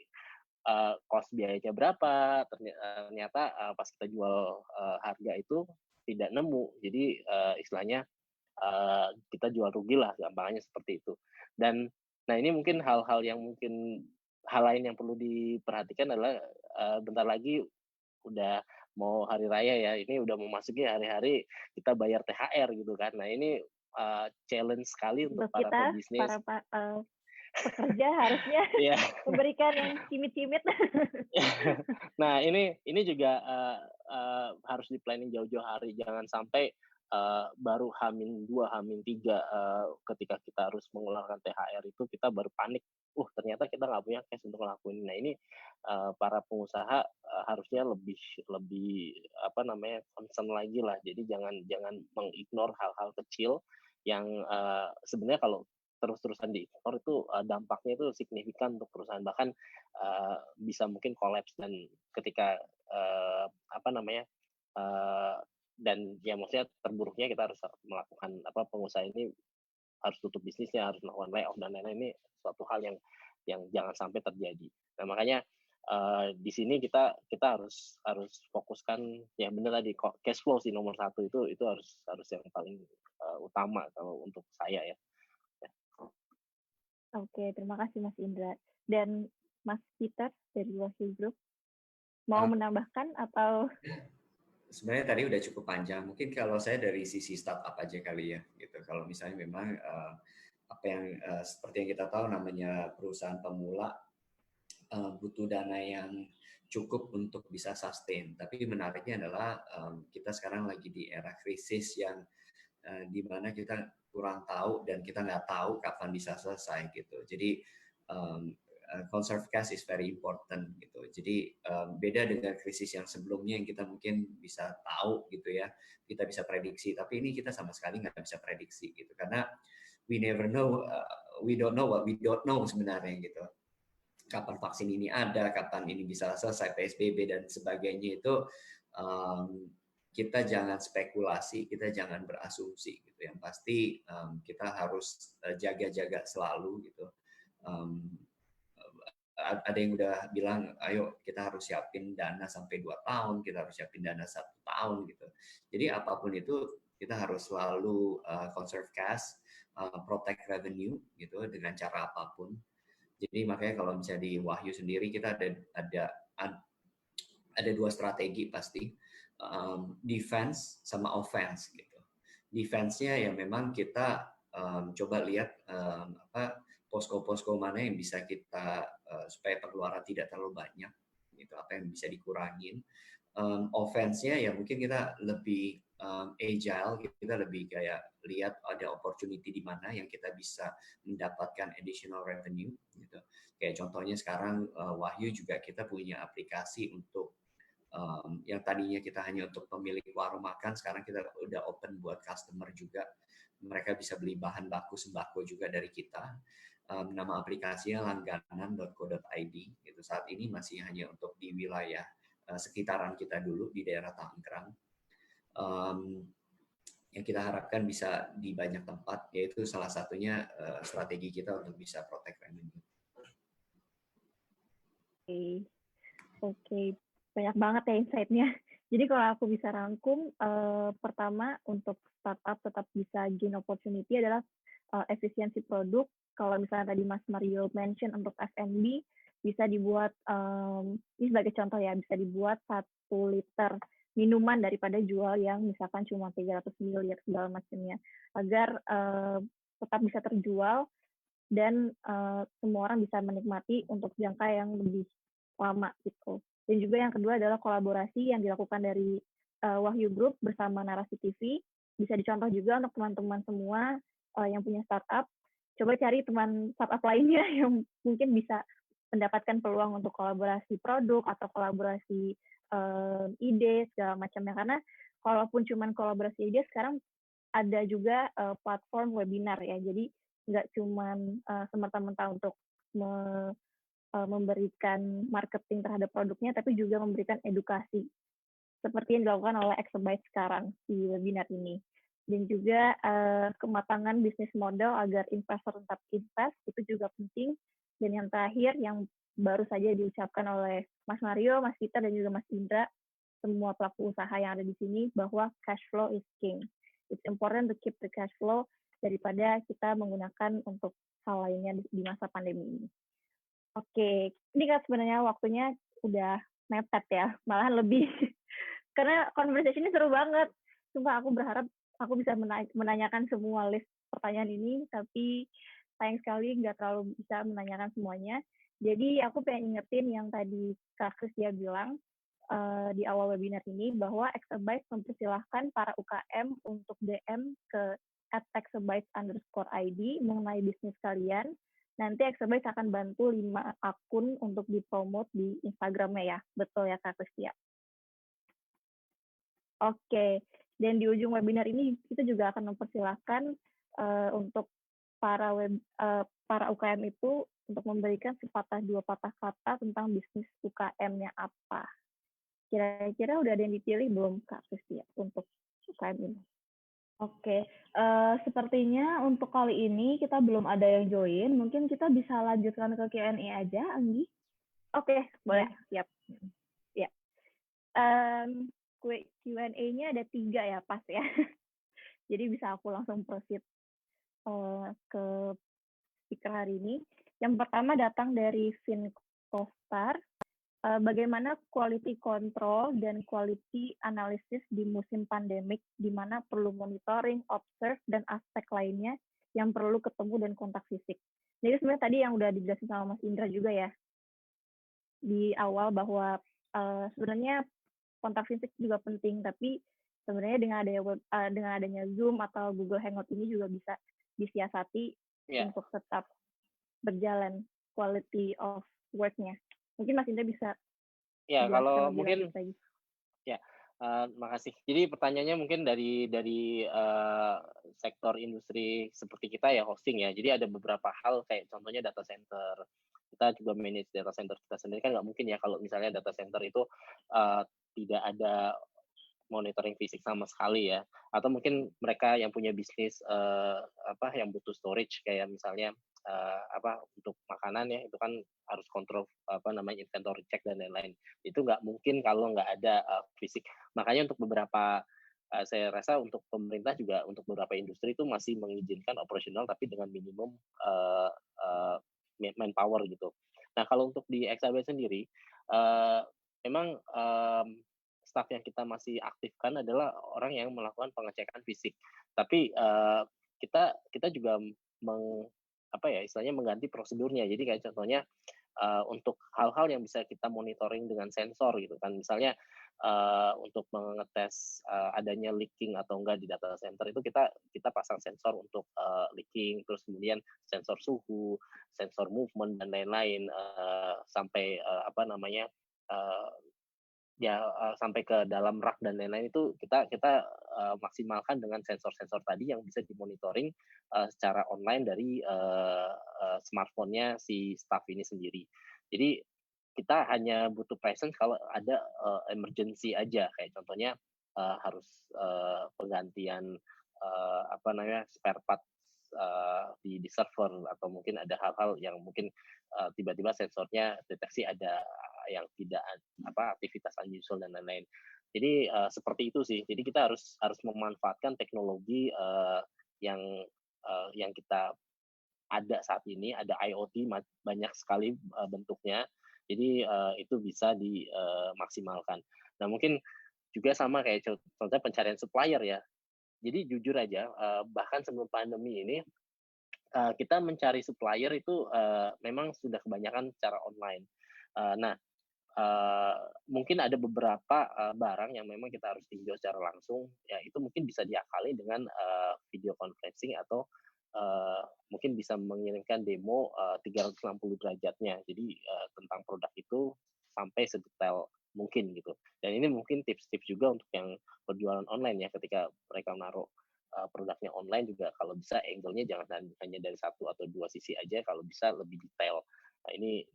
cost biayanya berapa, ternyata pas kita jual harga itu tidak nemu. Jadi istilahnya kita jual rugi lah, gampangnya seperti itu. Dan nah ini mungkin hal-hal yang hal lain yang perlu diperhatikan adalah bentar lagi udah mau hari raya ya, ini udah memasuki hari-hari kita bayar THR gitu kan. Nah ini challenge sekali untuk para kita, pebisnis. para pekerja harusnya memberikan yang cimit-cimit. Nah ini juga harus di planning jauh-jauh hari, jangan sampai baru H-2, H-3 ketika kita harus mengeluarkan THR itu kita baru panik, ternyata kita nggak punya cash untuk ngelakuin. Nah ini para pengusaha harusnya lebih concern lagi lah. Jadi jangan mengignore hal-hal kecil yang sebenarnya kalau terus-terusan diignore itu dampaknya itu signifikan untuk perusahaan, bahkan bisa mungkin kolaps. Dan ketika dan ya maksudnya terburuknya kita harus melakukan pengusaha ini harus tutup bisnisnya, harus melakukan layoff dan lain-lain. Ini suatu hal yang jangan sampai terjadi. Nah makanya di sini kita harus fokuskan ya benar tadi, cash flow sih nomor satu, itu harus yang paling utama kalau untuk saya ya. Oke, terima kasih Mas Indra. Dan Mas Peter dari Wahyu Group, mau menambahkan atau? Sebenarnya tadi udah cukup panjang. Mungkin kalau saya dari sisi startup aja kali ya, gitu. Kalau misalnya memang apa yang seperti yang kita tahu namanya perusahaan pemula butuh dana yang cukup untuk bisa sustain. Tapi menariknya adalah kita sekarang lagi di era krisis yang di mana kita kurang tahu dan kita nggak tahu kapan bisa selesai gitu. Jadi conserve cash is very important gitu. Jadi beda dengan krisis yang sebelumnya yang kita mungkin bisa tahu gitu ya, kita bisa prediksi. Tapi ini kita sama sekali nggak bisa prediksi gitu karena we never know, we don't know what we don't know sebenarnya gitu. Kapan vaksin ini ada, kapan ini bisa selesai PSBB dan sebagainya itu kita jangan spekulasi, kita jangan berasumsi gitu. Yang pasti kita harus jaga-jaga selalu gitu. Ada yang udah bilang, ayo kita harus siapin dana sampai 2 tahun, kita harus siapin dana 1 tahun gitu. Jadi apapun itu kita harus selalu conserve cash, protect revenue gitu dengan cara apapun. Jadi makanya kalau misalnya di Wahyu sendiri kita ada 2 strategi pasti, defense sama offense gitu. Defense-nya ya memang kita coba lihat posko-posko mana yang bisa kita supaya pengeluaran tidak terlalu banyak gitu, apa yang bisa dikurangin. Offense-nya ya mungkin kita lebih agile, kita lebih kayak lihat ada opportunity di mana yang kita bisa mendapatkan additional revenue gitu. Kayak contohnya sekarang Wahyu juga kita punya aplikasi untuk yang tadinya kita hanya untuk pemilik warung makan, sekarang kita udah open buat customer juga. Mereka bisa beli bahan baku sembako juga dari kita. Nama aplikasinya langganan.co.id. Gitu. Saat ini masih hanya untuk di wilayah sekitaran kita dulu di daerah Tangerang. Yang kita harapkan bisa di banyak tempat, yaitu salah satunya strategi kita untuk bisa protect revenue. Oke. Banyak banget ya insight-nya. Jadi kalau aku bisa rangkum, pertama untuk startup tetap bisa gain opportunity adalah efisiensi produk. Kalau misalnya tadi Mas Mario mention untuk F&B, bisa dibuat, ini sebagai contoh ya, bisa dibuat 1 liter minuman daripada jual yang misalkan cuma 300 ml segala macamnya. Agar tetap bisa terjual dan semua orang bisa menikmati untuk jangka yang lebih lama gitu. Dan juga yang kedua adalah kolaborasi yang dilakukan dari Wahyu Group bersama Narasi TV. Bisa dicontoh juga untuk teman-teman semua yang punya startup. Coba cari teman startup lainnya yang mungkin bisa mendapatkan peluang untuk kolaborasi produk atau kolaborasi ide segala macamnya. Karena kalaupun cuma kolaborasi ide, sekarang ada juga platform webinar ya. Jadi nggak cuma semerta-merta untuk memberikan marketing terhadap produknya, tapi juga memberikan edukasi seperti yang dilakukan oleh Exabyte sekarang di webinar ini. Dan juga kematangan bisnis model agar investor tetap invest itu juga penting. Dan yang terakhir yang baru saja diucapkan oleh Mas Mario, Mas Peter, dan juga Mas Indra, semua pelaku usaha yang ada di sini, bahwa cash flow is king. It's important to keep the cash flow daripada kita menggunakan untuk hal lainnya di masa pandemi ini. Oke, ini kan sebenarnya waktunya udah mepet ya, malahan lebih. Karena conversation ini seru banget. Sumpah aku berharap aku bisa menanyakan semua list pertanyaan ini, tapi sayang sekali nggak terlalu bisa menanyakan semuanya. Jadi aku pengen ingetin yang tadi Kak Kristia bilang di awal webinar ini, bahwa Exabyte mempersilahkan para UKM untuk DM ke @exabyte_id mengenai bisnis kalian. Nanti Exabyte akan bantu 5 akun untuk dipromot di Instagram-nya ya. Betul ya Kak Kristia? Oke, dan di ujung webinar ini kita juga akan mempersilahkan untuk para UKM itu untuk memberikan sepatah 2 patah kata tentang bisnis UKM-nya apa. Kira-kira udah ada yang dipilih belum Kak Kristia untuk UKM ini? Oke, sepertinya untuk kali ini kita belum ada yang join. Mungkin kita bisa lanjutkan ke Q&A aja, Anggi. Oke, boleh, siap. Ya. Q&A-nya ada 3 ya, pas ya. Jadi bisa aku langsung proceed ke speaker hari ini. Yang pertama datang dari Finkostar. Bagaimana quality control dan quality analysis di musim pandemik, di mana perlu monitoring, observe, dan aspek lainnya yang perlu ketemu dan kontak fisik. Jadi sebenarnya tadi yang udah dijelasin sama Mas Indra juga ya, di awal bahwa sebenarnya kontak fisik juga penting, tapi sebenarnya dengan adanya Zoom atau Google Hangout ini juga bisa disiasati untuk tetap berjalan quality of work-nya. Mungkin Mas Indra bisa kalau mungkin makasih. Jadi pertanyaannya mungkin dari sektor industri seperti kita ya, hosting ya. Jadi ada beberapa hal kayak contohnya data center. Kita juga manage data center kita sendiri, kan nggak mungkin ya kalau misalnya data center itu tidak ada monitoring fisik sama sekali ya. Atau mungkin mereka yang punya bisnis yang butuh storage kayak misalnya untuk makanan ya, itu kan harus kontrol inventory check dan lain-lain. Itu nggak mungkin kalau nggak ada fisik. Makanya untuk beberapa saya rasa untuk pemerintah juga untuk beberapa industri itu masih mengizinkan operasional tapi dengan minimum manpower gitu. Nah kalau untuk di XAB sendiri memang staff yang kita masih aktifkan adalah orang yang melakukan pengecekan fisik. Tapi kita juga istilahnya mengganti prosedurnya. Jadi kayak contohnya untuk hal-hal yang bisa kita monitoring dengan sensor gitu kan. Misalnya untuk mengetes adanya leaking atau enggak di data center itu kita pasang sensor untuk leaking, terus kemudian sensor suhu, sensor movement dan lain-lain sampai sampai ke dalam rak dan lain-lain itu kita maksimalkan dengan sensor-sensor tadi yang bisa dimonitoring secara online dari smartphone-nya si staff ini sendiri. Jadi kita hanya butuh presence kalau ada emergency aja, kayak contohnya harus penggantian spare part di server, atau mungkin ada hal-hal yang mungkin tiba-tiba sensornya deteksi ada yang tidak aktivitas unusual dan lain-lain. Jadi seperti itu sih. Jadi kita harus memanfaatkan teknologi yang kita ada saat ini. Ada IoT banyak sekali bentuknya. Jadi itu bisa dimaksimalkan. Nah mungkin juga sama kayak contohnya pencarian supplier ya. Jadi jujur aja bahkan sebelum pandemi ini kita mencari supplier itu memang sudah kebanyakan secara online. Mungkin ada beberapa barang yang memang kita harus tinjau secara langsung, ya itu mungkin bisa diakali dengan video conferencing atau mungkin bisa mengirimkan demo 360 derajatnya. Jadi tentang produk itu sampai sedetail mungkin gitu. Dan ini mungkin tips-tips juga untuk yang berjualan online ya, ketika mereka menaruh produknya online juga kalau bisa angle-nya jangan hanya dari satu atau dua sisi aja, kalau bisa lebih detail. Nah, ini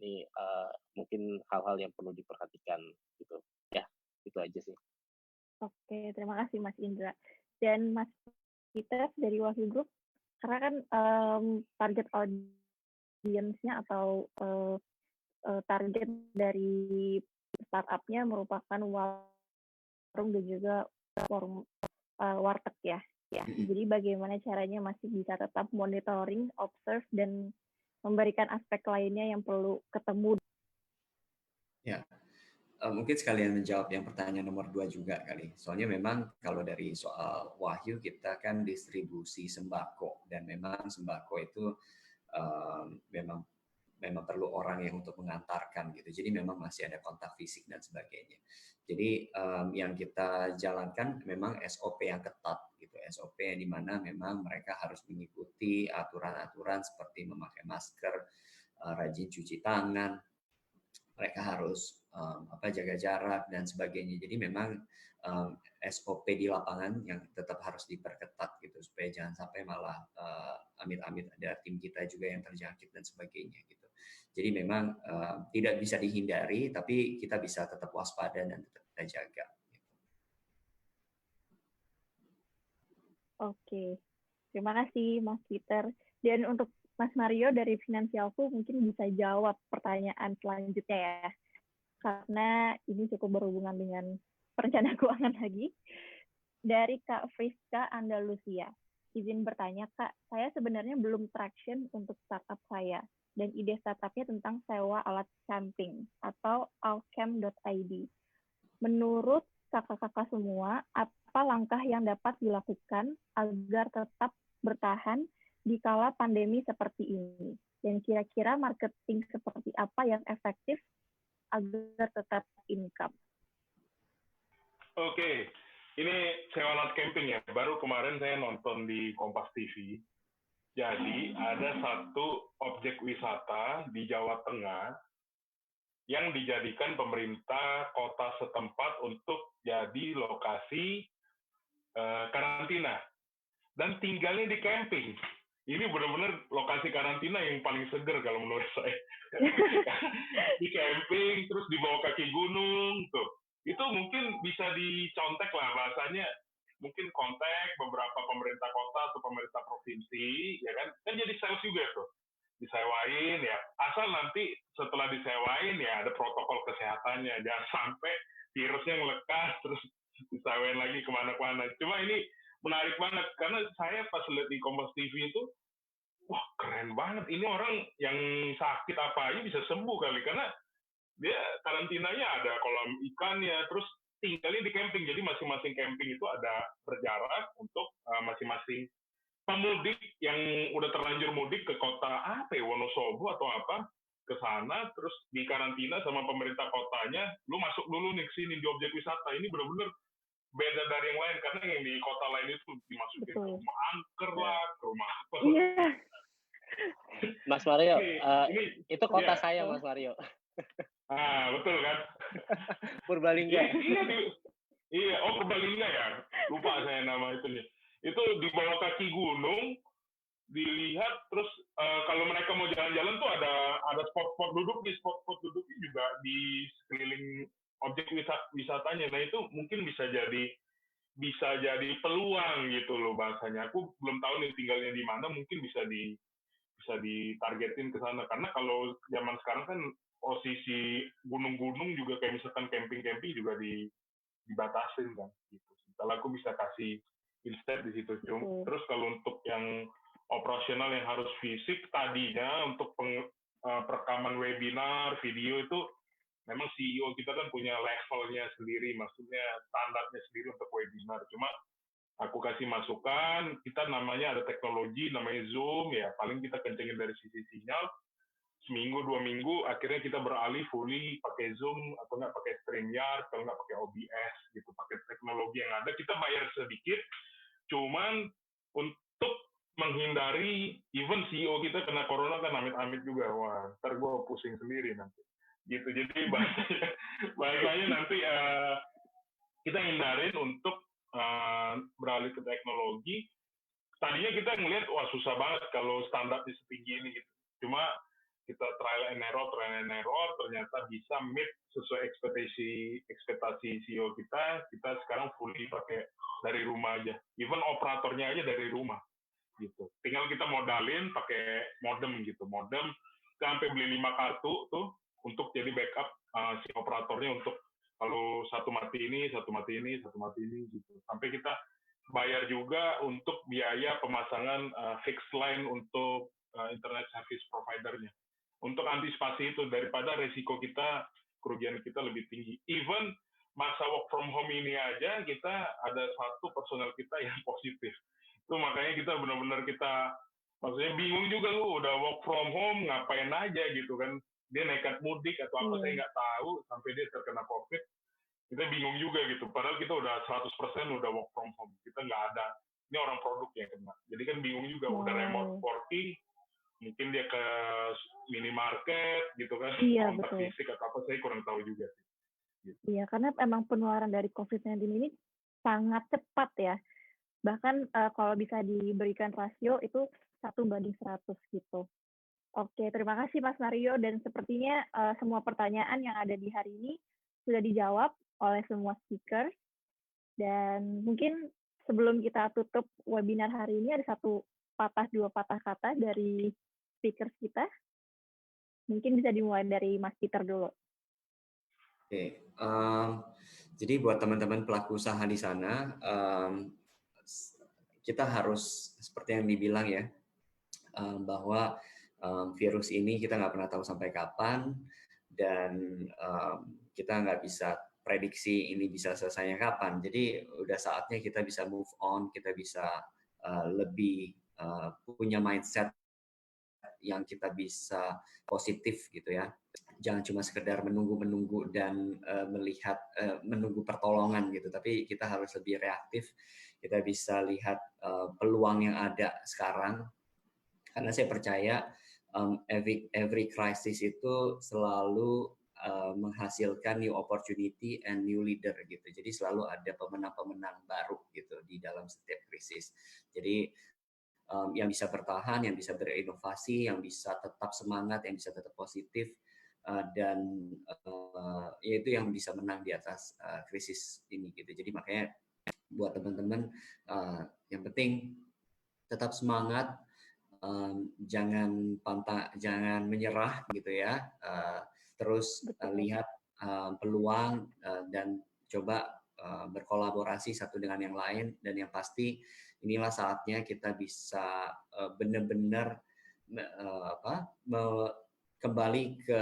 mungkin hal-hal yang perlu diperhatikan gitu. Ya, itu aja sih. Oke, terima kasih Mas Indra. Dan Mas Peter dari Wahyu Group, karena kan target audience-nya atau target dari startup-nya merupakan warung dan juga warteg ya. Jadi bagaimana caranya masih bisa tetap monitoring, observe, dan memberikan aspek lainnya yang perlu ketemu? Ya, mungkin sekalian menjawab yang pertanyaan nomor 2 juga kali. Soalnya memang kalau dari soal Wahyu, kita kan distribusi sembako, dan memang sembako itu memang perlu orang yang untuk mengantarkan gitu. Jadi memang masih ada kontak fisik dan sebagainya. Jadi yang kita jalankan memang SOP yang ketat gitu. SOP di mana memang mereka harus mengikuti aturan-aturan seperti memakai masker, rajin cuci tangan, mereka harus jaga jarak dan sebagainya. Jadi memang SOP di lapangan yang tetap harus diperketat gitu, supaya jangan sampai malah amit-amit ada tim kita juga yang terjangkit dan sebagainya gitu. Jadi memang tidak bisa dihindari, tapi kita bisa tetap waspada dan tetap kita jaga. Oke, terima kasih Mas Peter. Dan untuk Mas Mario dari Finansialku mungkin bisa jawab pertanyaan selanjutnya ya, karena ini cukup berhubungan dengan perencanaan keuangan lagi. Dari Kak Friska Andalusia, izin bertanya Kak, saya sebenarnya belum traction untuk startup saya, dan ide startupnya tentang sewa alat camping atau alcamp.id. Menurut kakak-kakak semua, apa langkah yang dapat dilakukan agar tetap bertahan di kala pandemi seperti ini? Dan kira-kira marketing seperti apa yang efektif agar tetap income? Oke, ini sewa alat camping ya. Baru kemarin saya nonton di Kompas TV. Jadi ada satu objek wisata di Jawa Tengah yang dijadikan pemerintah kota setempat untuk jadi lokasi karantina. Dan tinggalnya di camping. Ini benar-benar lokasi karantina yang paling seger kalau menurut saya. Di camping, terus di bawah kaki gunung, tuh. Itu mungkin bisa dicontek lah bahasanya. Mungkin kontak beberapa pemerintah kota atau pemerintah provinsi, ya kan? Kan jadi sales juga tuh. Disewain ya. Asal nanti setelah disewain ya ada protokol kesehatannya. Jangan sampai virusnya ngelekas terus disewain lagi kemana-mana. Cuma ini menarik banget karena saya pas lihat di Kompas TV itu, wah keren banget, ini orang yang sakit apa aja bisa sembuh kali karena dia karantinanya ada kolam ikannya, terus tinggalnya di camping, jadi masing-masing camping itu ada berjarak untuk masing-masing pemudik yang udah terlanjur mudik ke kota apa ya, Wonosobo atau apa, ke sana terus di karantina sama pemerintah kotanya, lu masuk dulu nih ke sini di objek wisata. Ini benar-benar beda dari yang lain karena yang di kota lain itu dimasukin ke rumah angker lah, ke rumah apa. Iya. Mas Mario, itu kota ya. saya Mas Mario. Betul kan? Purbalingga. Iya, oh Purbalingga ya. Lupa saya nama itu nih. Itu di bawah kaki gunung, dilihat terus kalau mereka mau jalan-jalan tuh ada spot-spot duduk, di spot-spot duduknya juga di sekeliling objek wisatanya. Nah itu mungkin bisa jadi peluang gitu loh bahasanya. Aku belum tahu nih tinggalnya di mana, mungkin bisa ditargetin ke sana. Karena kalau zaman sekarang kan posisi gunung-gunung juga kayak misalkan camping-camping juga dibatasin kan gitu. Kalau aku bisa kasih instead di situ. Terus kalau untuk yang operasional yang harus fisik tadinya untuk perekaman webinar, video itu memang CEO kita kan punya levelnya sendiri, maksudnya standarnya sendiri untuk webinar. Cuma aku kasih masukan, kita namanya ada teknologi, namanya Zoom, ya paling kita kencengin dari sisi sinyal, seminggu, 2 minggu, akhirnya kita beralih fully pakai Zoom, atau nggak pakai StreamYard, atau nggak pakai OBS, gitu, pakai teknologi yang ada, kita bayar sedikit, cuman untuk menghindari, even CEO kita kena corona kan amit-amit juga, wah, ntar gue pusing sendiri nanti. Gitu, jadi bahasanya nanti kita hindarin untuk beralih ke teknologi. Tadinya kita ngelihat wah susah banget kalau standarnya setinggi ini gitu. Cuma kita trial and error, ternyata bisa meet sesuai ekspektasi CEO kita sekarang fully pakai dari rumah aja. Even operatornya aja dari rumah gitu. Tinggal kita modalin pakai modem gitu. Modem kita sampai beli 5 kartu tuh untuk jadi backup si operatornya untuk kalau satu mati ini gitu. Sampai kita bayar juga untuk biaya pemasangan fixed line untuk internet service providernya. Untuk antisipasi itu daripada resiko kita, kerugian kita lebih tinggi. Even masa work from home ini aja kita ada satu personel kita yang positif. Itu makanya kita benar-benar maksudnya bingung juga lu udah work from home ngapain aja gitu kan. Dia nekat mudik atau apa saya nggak tahu sampai dia terkena COVID. Kita bingung juga gitu. Padahal kita udah 100% udah work from home. Kita nggak ada. Ini orang produk yang kena. Jadi kan bingung juga. Udah remote working, mungkin dia ke minimarket gitu kan. Iya, kontak betul. fisik atau apa, saya kurang tahu juga sih. Gitu. Iya, karena emang penularan dari COVID-19 ini sangat cepat ya. Bahkan kalau bisa diberikan rasio itu 1:100 gitu. Oke, terima kasih Mas Mario, dan sepertinya semua pertanyaan yang ada di hari ini sudah dijawab oleh semua speaker. Dan mungkin sebelum kita tutup webinar hari ini ada dua patah kata dari speaker kita. Mungkin bisa dimulai dari Mas Peter dulu. Oke, jadi buat teman-teman pelaku usaha di sana, kita harus seperti yang dibilang ya, bahwa virus ini kita nggak pernah tahu sampai kapan, dan kita nggak bisa prediksi ini bisa selesainya kapan. Jadi udah saatnya kita bisa move on, kita bisa lebih punya mindset yang kita bisa positif gitu ya. Jangan cuma sekedar menunggu dan melihat menunggu pertolongan gitu, tapi kita harus lebih reaktif. Kita bisa lihat peluang yang ada sekarang, karena saya percaya every crisis itu selalu menghasilkan new opportunity and new leader gitu. Jadi selalu ada pemenang-pemenang baru gitu di dalam setiap krisis. Jadi yang bisa bertahan, yang bisa berinovasi, yang bisa tetap semangat, yang bisa tetap positif, dan yaitu yang bisa menang di atas krisis ini gitu. Jadi makanya buat teman-teman, yang penting tetap semangat, jangan menyerah gitu ya, terus lihat peluang dan coba berkolaborasi satu dengan yang lain, dan yang pasti inilah saatnya kita bisa benar-benar kembali ke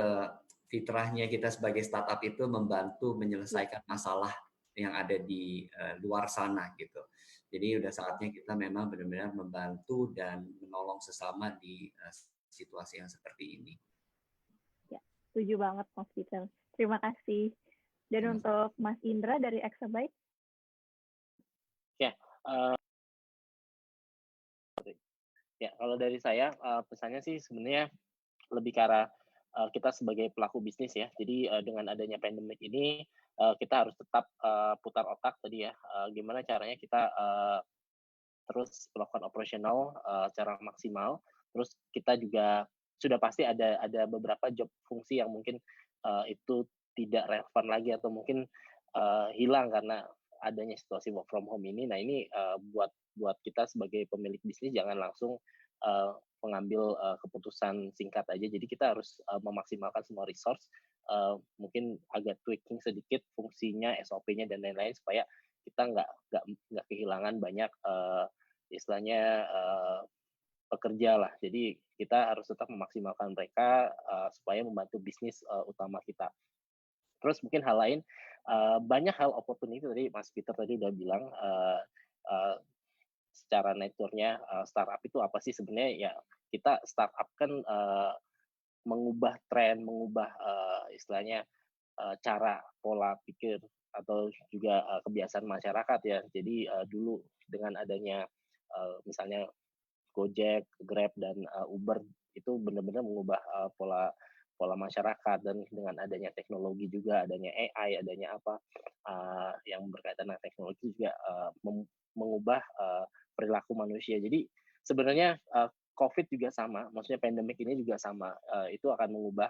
fitrahnya kita sebagai startup itu, membantu menyelesaikan masalah yang ada di luar sana gitu. Jadi udah saatnya kita memang benar-benar membantu dan menolong sesama di situasi yang seperti ini. Ya, setuju banget Mas Peter. Terima kasih. Dan untuk Mas Indra dari Exabyte. Ya, kalau dari saya pesannya sih sebenarnya lebih ke arah kita sebagai pelaku bisnis ya. Jadi dengan adanya pandemik ini kita harus tetap putar otak tadi ya. Gimana caranya kita terus melakukan operasional secara maksimal. Terus kita juga sudah pasti ada beberapa job fungsi yang mungkin itu tidak relevan lagi atau mungkin hilang karena adanya situasi work from home ini. Nah ini buat kita sebagai pemilik bisnis jangan langsung mengambil keputusan singkat aja. Jadi kita harus memaksimalkan semua resource, mungkin agak tweaking sedikit fungsinya, SOP-nya dan lain-lain supaya kita nggak kehilangan banyak istilahnya pekerja lah. Jadi kita harus tetap memaksimalkan mereka supaya membantu bisnis utama kita. Terus mungkin hal lain, banyak hal opportunity tadi Mas Peter tadi udah bilang secara nature-nya startup itu apa sih sebenarnya ya, kita startup kan mengubah tren, mengubah istilahnya cara pola pikir atau juga kebiasaan masyarakat ya. Jadi dulu dengan adanya misalnya Gojek, Grab dan Uber itu benar-benar mengubah pola masyarakat, dan dengan adanya teknologi juga, adanya AI, adanya apa yang berkaitan dengan teknologi juga mengubah perilaku manusia. Jadi sebenarnya COVID juga sama, maksudnya pandemik ini juga sama, itu akan mengubah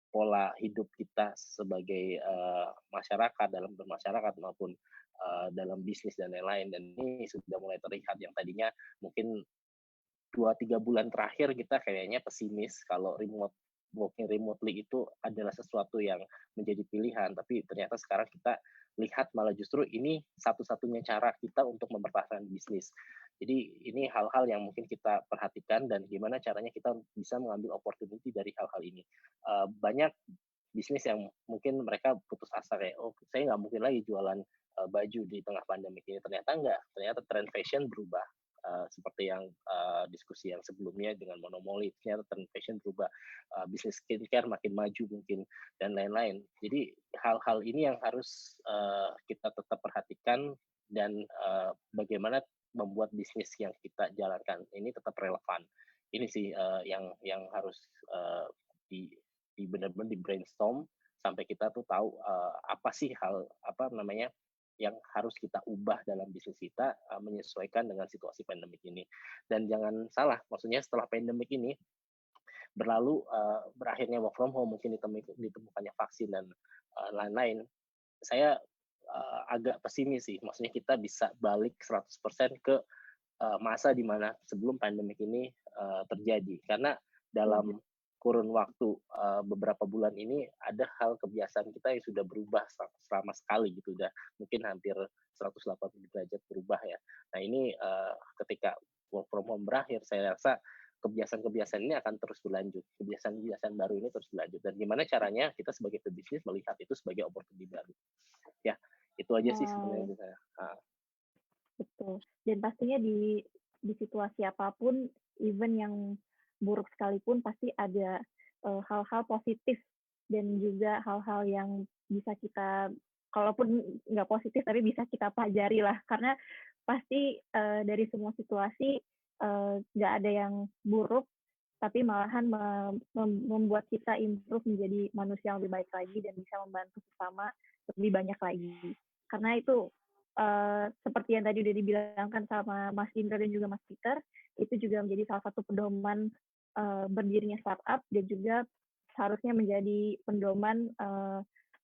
pola hidup kita sebagai masyarakat, dalam bermasyarakat maupun dalam bisnis dan lain-lain. Dan ini sudah mulai terlihat, yang tadinya mungkin 2-3 bulan terakhir kita kayaknya pesimis kalau working remotely itu adalah sesuatu yang menjadi pilihan, tapi ternyata sekarang kita lihat malah justru ini satu-satunya cara kita untuk mempertahankan bisnis. Jadi ini hal-hal yang mungkin kita perhatikan dan gimana caranya kita bisa mengambil opportunity dari hal-hal ini. Banyak bisnis yang mungkin mereka putus asa kayak, oh saya nggak mungkin lagi jualan baju di tengah pandemi ini. Ternyata enggak, ternyata tren fashion berubah. Seperti yang diskusi yang sebelumnya dengan monomoli, ternyata tren fashion berubah, bisnis skincare makin maju mungkin dan lain-lain. Jadi hal-hal ini yang harus kita tetap perhatikan, dan bagaimana membuat bisnis yang kita jalankan ini tetap relevan. Ini sih yang harus di benar-benar di brainstorm sampai kita tuh tahu apa sih hal apa namanya yang harus kita ubah dalam bisnis kita menyesuaikan dengan situasi pandemik ini. Dan jangan salah, maksudnya setelah pandemik ini berlalu, berakhirnya work from home, mungkin ditemukannya vaksin dan lain-lain, saya agak pesimis sih. Maksudnya kita bisa balik 100% ke masa di mana sebelum pandemik ini terjadi. Karena dalam kurun waktu beberapa bulan ini ada hal kebiasaan kita yang sudah berubah selama sekali gitu, udah mungkin hampir 180 derajat berubah ya. Nah ini ketika work from home berakhir, saya rasa kebiasaan-kebiasaan ini akan terus berlanjut, kebiasaan-kebiasaan baru ini terus berlanjut, dan gimana caranya kita sebagai pebisnis melihat itu sebagai opportunity baru. Ya, itu aja sih sebenarnya saya. Betul. Dan pastinya di situasi apapun, even yang buruk sekalipun, pasti ada hal-hal positif dan juga hal-hal yang bisa kita, kalaupun nggak positif, tapi bisa kita pelajari lah. Karena pasti dari semua situasi nggak ada yang buruk, tapi malahan membuat kita improve menjadi manusia yang lebih baik lagi dan bisa membantu sesama lebih banyak lagi. Karena itu seperti yang tadi udah dibilangkan sama Mas Indra dan juga Mas Peter, itu juga menjadi salah satu pedoman berdirinya startup, dan juga seharusnya menjadi pedoman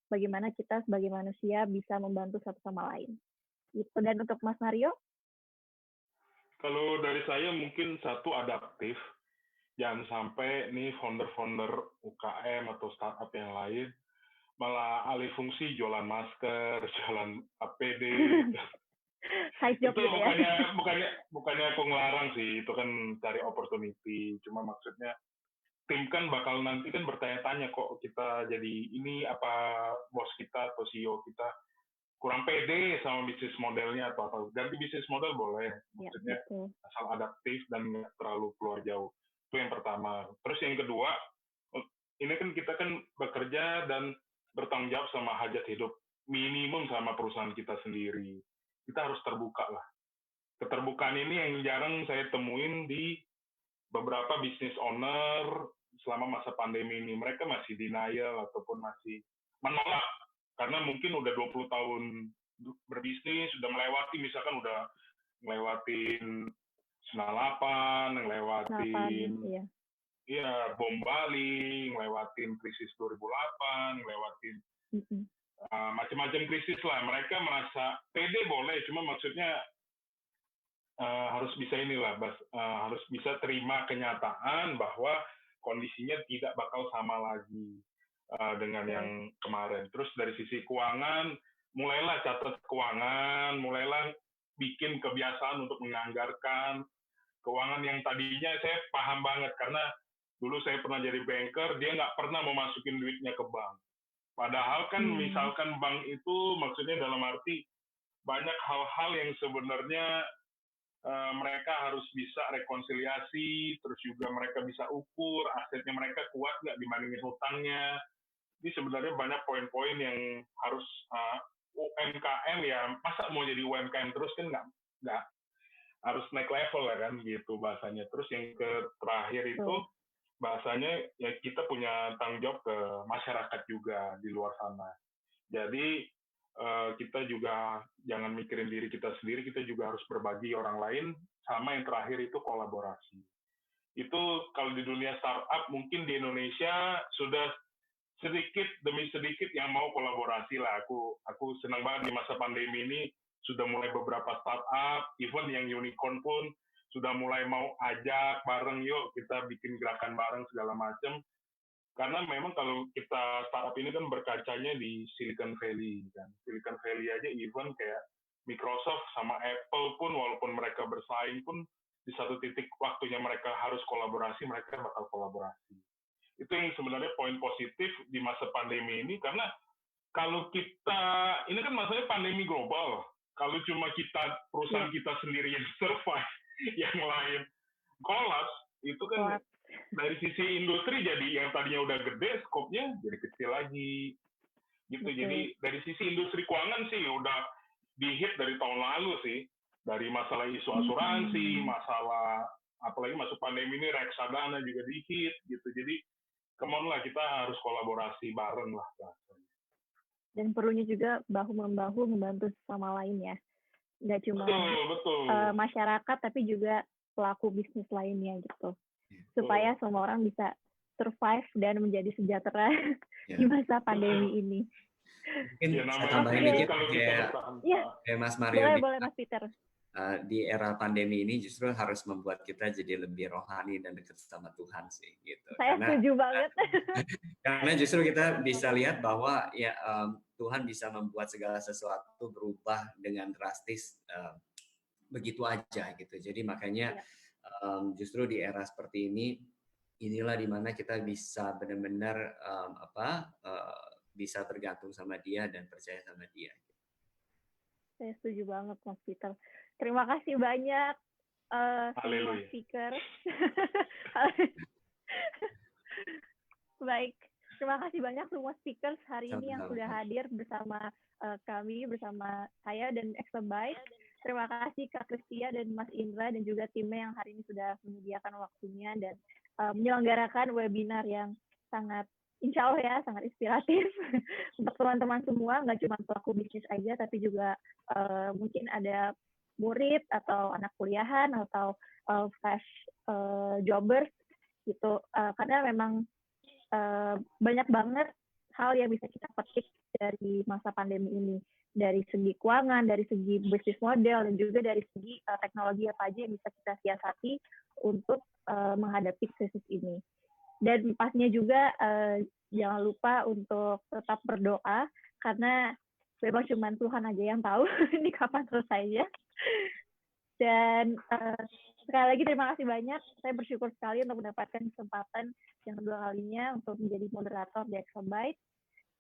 bagaimana kita sebagai manusia bisa membantu satu sama lain. Gitu. Dan untuk Mas Mario? Kalau dari saya mungkin satu, adaptif. Jangan sampai nih founder-founder UKM atau startup yang lain malah alih fungsi jualan masker, jualan APD. Itu bukannya aku ngelarang sih, itu kan cari opportunity. Cuma maksudnya tim kan bakal nanti kan bertanya-tanya, kok kita jadi ini, apa bos kita atau CEO kita kurang pede sama bisnis modelnya atau apa. Ganti bisnis model boleh, maksudnya asal adaptif dan nggak terlalu keluar jauh. Itu yang pertama. Terus yang kedua, ini kan kita kan bekerja dan bertanggung jawab sama hajat hidup minimum sama perusahaan kita sendiri. Kita harus terbuka lah. Keterbukaan ini yang jarang saya temuin di beberapa business owner selama masa pandemi ini. Mereka masih denial ataupun masih menolak. Karena mungkin udah 20 tahun berbisnis, sudah melewati, misalkan udah ngelewatin 98, ngelewatin bom Bali, ngelewatin krisis 2008, ngelewatin macam-macam krisis lah. Mereka merasa pede boleh, cuma maksudnya harus bisa harus bisa terima kenyataan bahwa kondisinya tidak bakal sama lagi dengan yang kemarin. Terus dari sisi keuangan, mulailah catat keuangan, mulailah bikin kebiasaan untuk menganggarkan keuangan yang tadinya saya paham banget, karena dulu saya pernah jadi banker, dia nggak pernah mau masukin duitnya ke bank. Padahal kan misalkan bank itu maksudnya dalam arti banyak hal-hal yang sebenarnya mereka harus bisa rekonsiliasi, terus juga mereka bisa ukur asetnya mereka kuat nggak dibandingin hutangnya. Ini sebenarnya banyak poin-poin yang harus UMKM ya, masa mau jadi UMKM terus kan nggak harus naik level ya kan gitu bahasanya. Terus yang terakhir itu bahasanya ya kita punya tanggung jawab ke masyarakat juga di luar sana. Jadi kita juga jangan mikirin diri kita sendiri, kita juga harus berbagi orang lain. Sama yang terakhir itu kolaborasi. Itu kalau di dunia startup mungkin di Indonesia sudah sedikit demi sedikit yang mau kolaborasi lah. Aku senang banget di masa pandemi ini sudah mulai beberapa startup, even yang unicorn pun sudah mulai mau ajak bareng, yuk kita bikin gerakan bareng segala macam. Karena memang kalau kita startup ini kan berkacanya di Silicon Valley kan. Silicon Valley aja even kayak Microsoft sama Apple pun walaupun mereka bersaing pun di satu titik waktunya mereka harus kolaborasi, mereka bakal kolaborasi. Itu yang sebenarnya poin positif di masa pandemi ini, karena kalau kita, ini kan masalahnya pandemi global, kalau cuma kita, perusahaan kita sendiri yang survive, yang lain collapse, itu kan dari sisi industri jadi yang tadinya udah gede, skopnya jadi kecil lagi. Gitu. Jadi dari sisi industri keuangan sih udah di-hit dari tahun lalu sih. Dari masalah isu asuransi, masalah apalagi masuk pandemi ini reksadana juga di-hit gitu. Jadi come on lah, kita harus kolaborasi bareng lah bahasanya. dan perlunya juga bahu-membahu membantu sama lain ya. Nggak cuma Betul. masyarakat, tapi juga pelaku bisnis lainnya gitu. Supaya semua orang bisa survive dan menjadi sejahtera di masa pandemi ini. Mungkin saya tambahin dikit kayak Mas Mario. Boleh Mas Peter. Di era pandemi ini justru harus membuat kita jadi lebih rohani dan dekat sama Tuhan sih gitu. Saya setuju banget. Karena justru kita bisa lihat bahwa ya Tuhan bisa membuat segala sesuatu berubah dengan drastis begitu aja gitu. Jadi makanya justru di era seperti ini, inilah dimana kita bisa benar-benar bisa bergantung sama Dia dan percaya sama Dia. Saya setuju banget Mas Peter. Terima kasih banyak semua speaker. Baik, terima kasih banyak semua speakers hari ini yang sudah hadir bersama kami, bersama saya dan Exabyte. Terima kasih Kak Kristia dan Mas Indra dan juga timnya yang hari ini sudah menyediakan waktunya dan menyelenggarakan webinar yang sangat insya Allah ya, sangat inspiratif untuk teman-teman semua, nggak cuma pelaku bisnis aja, tapi juga mungkin ada murid atau anak kuliahan atau fresh jobbers gitu, karena memang banyak banget hal yang bisa kita petik dari masa pandemi ini, dari segi keuangan, dari segi bisnis model, dan juga dari segi teknologi apa aja yang bisa kita siasati untuk menghadapi krisis ini. Dan pasnya juga jangan lupa untuk tetap berdoa, karena memang cuma Tuhan aja yang tahu ini kapan selesainya. Dan sekali lagi terima kasih banyak. Saya bersyukur sekali untuk mendapatkan kesempatan yang kedua kalinya untuk menjadi moderator di Exabyte.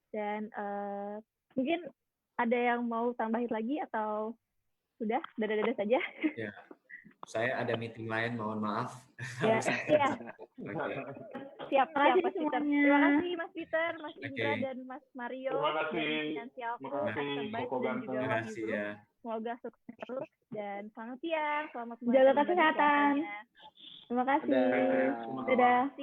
Dan mungkin ada yang mau tambahin lagi atau sudah? Dadah-dadah saja. Ya. Saya ada meeting lain, mohon maaf. Ya. Siap Mas Peter. Terima kasih Mas Peter, Mas Indra, dan Mas Mario. Terima kasih. Dan juga Mas Yudru. Semoga sukses terus dan selamat siang, selamat jaga kesehatan. Terima kasih. Dadah. Dadah.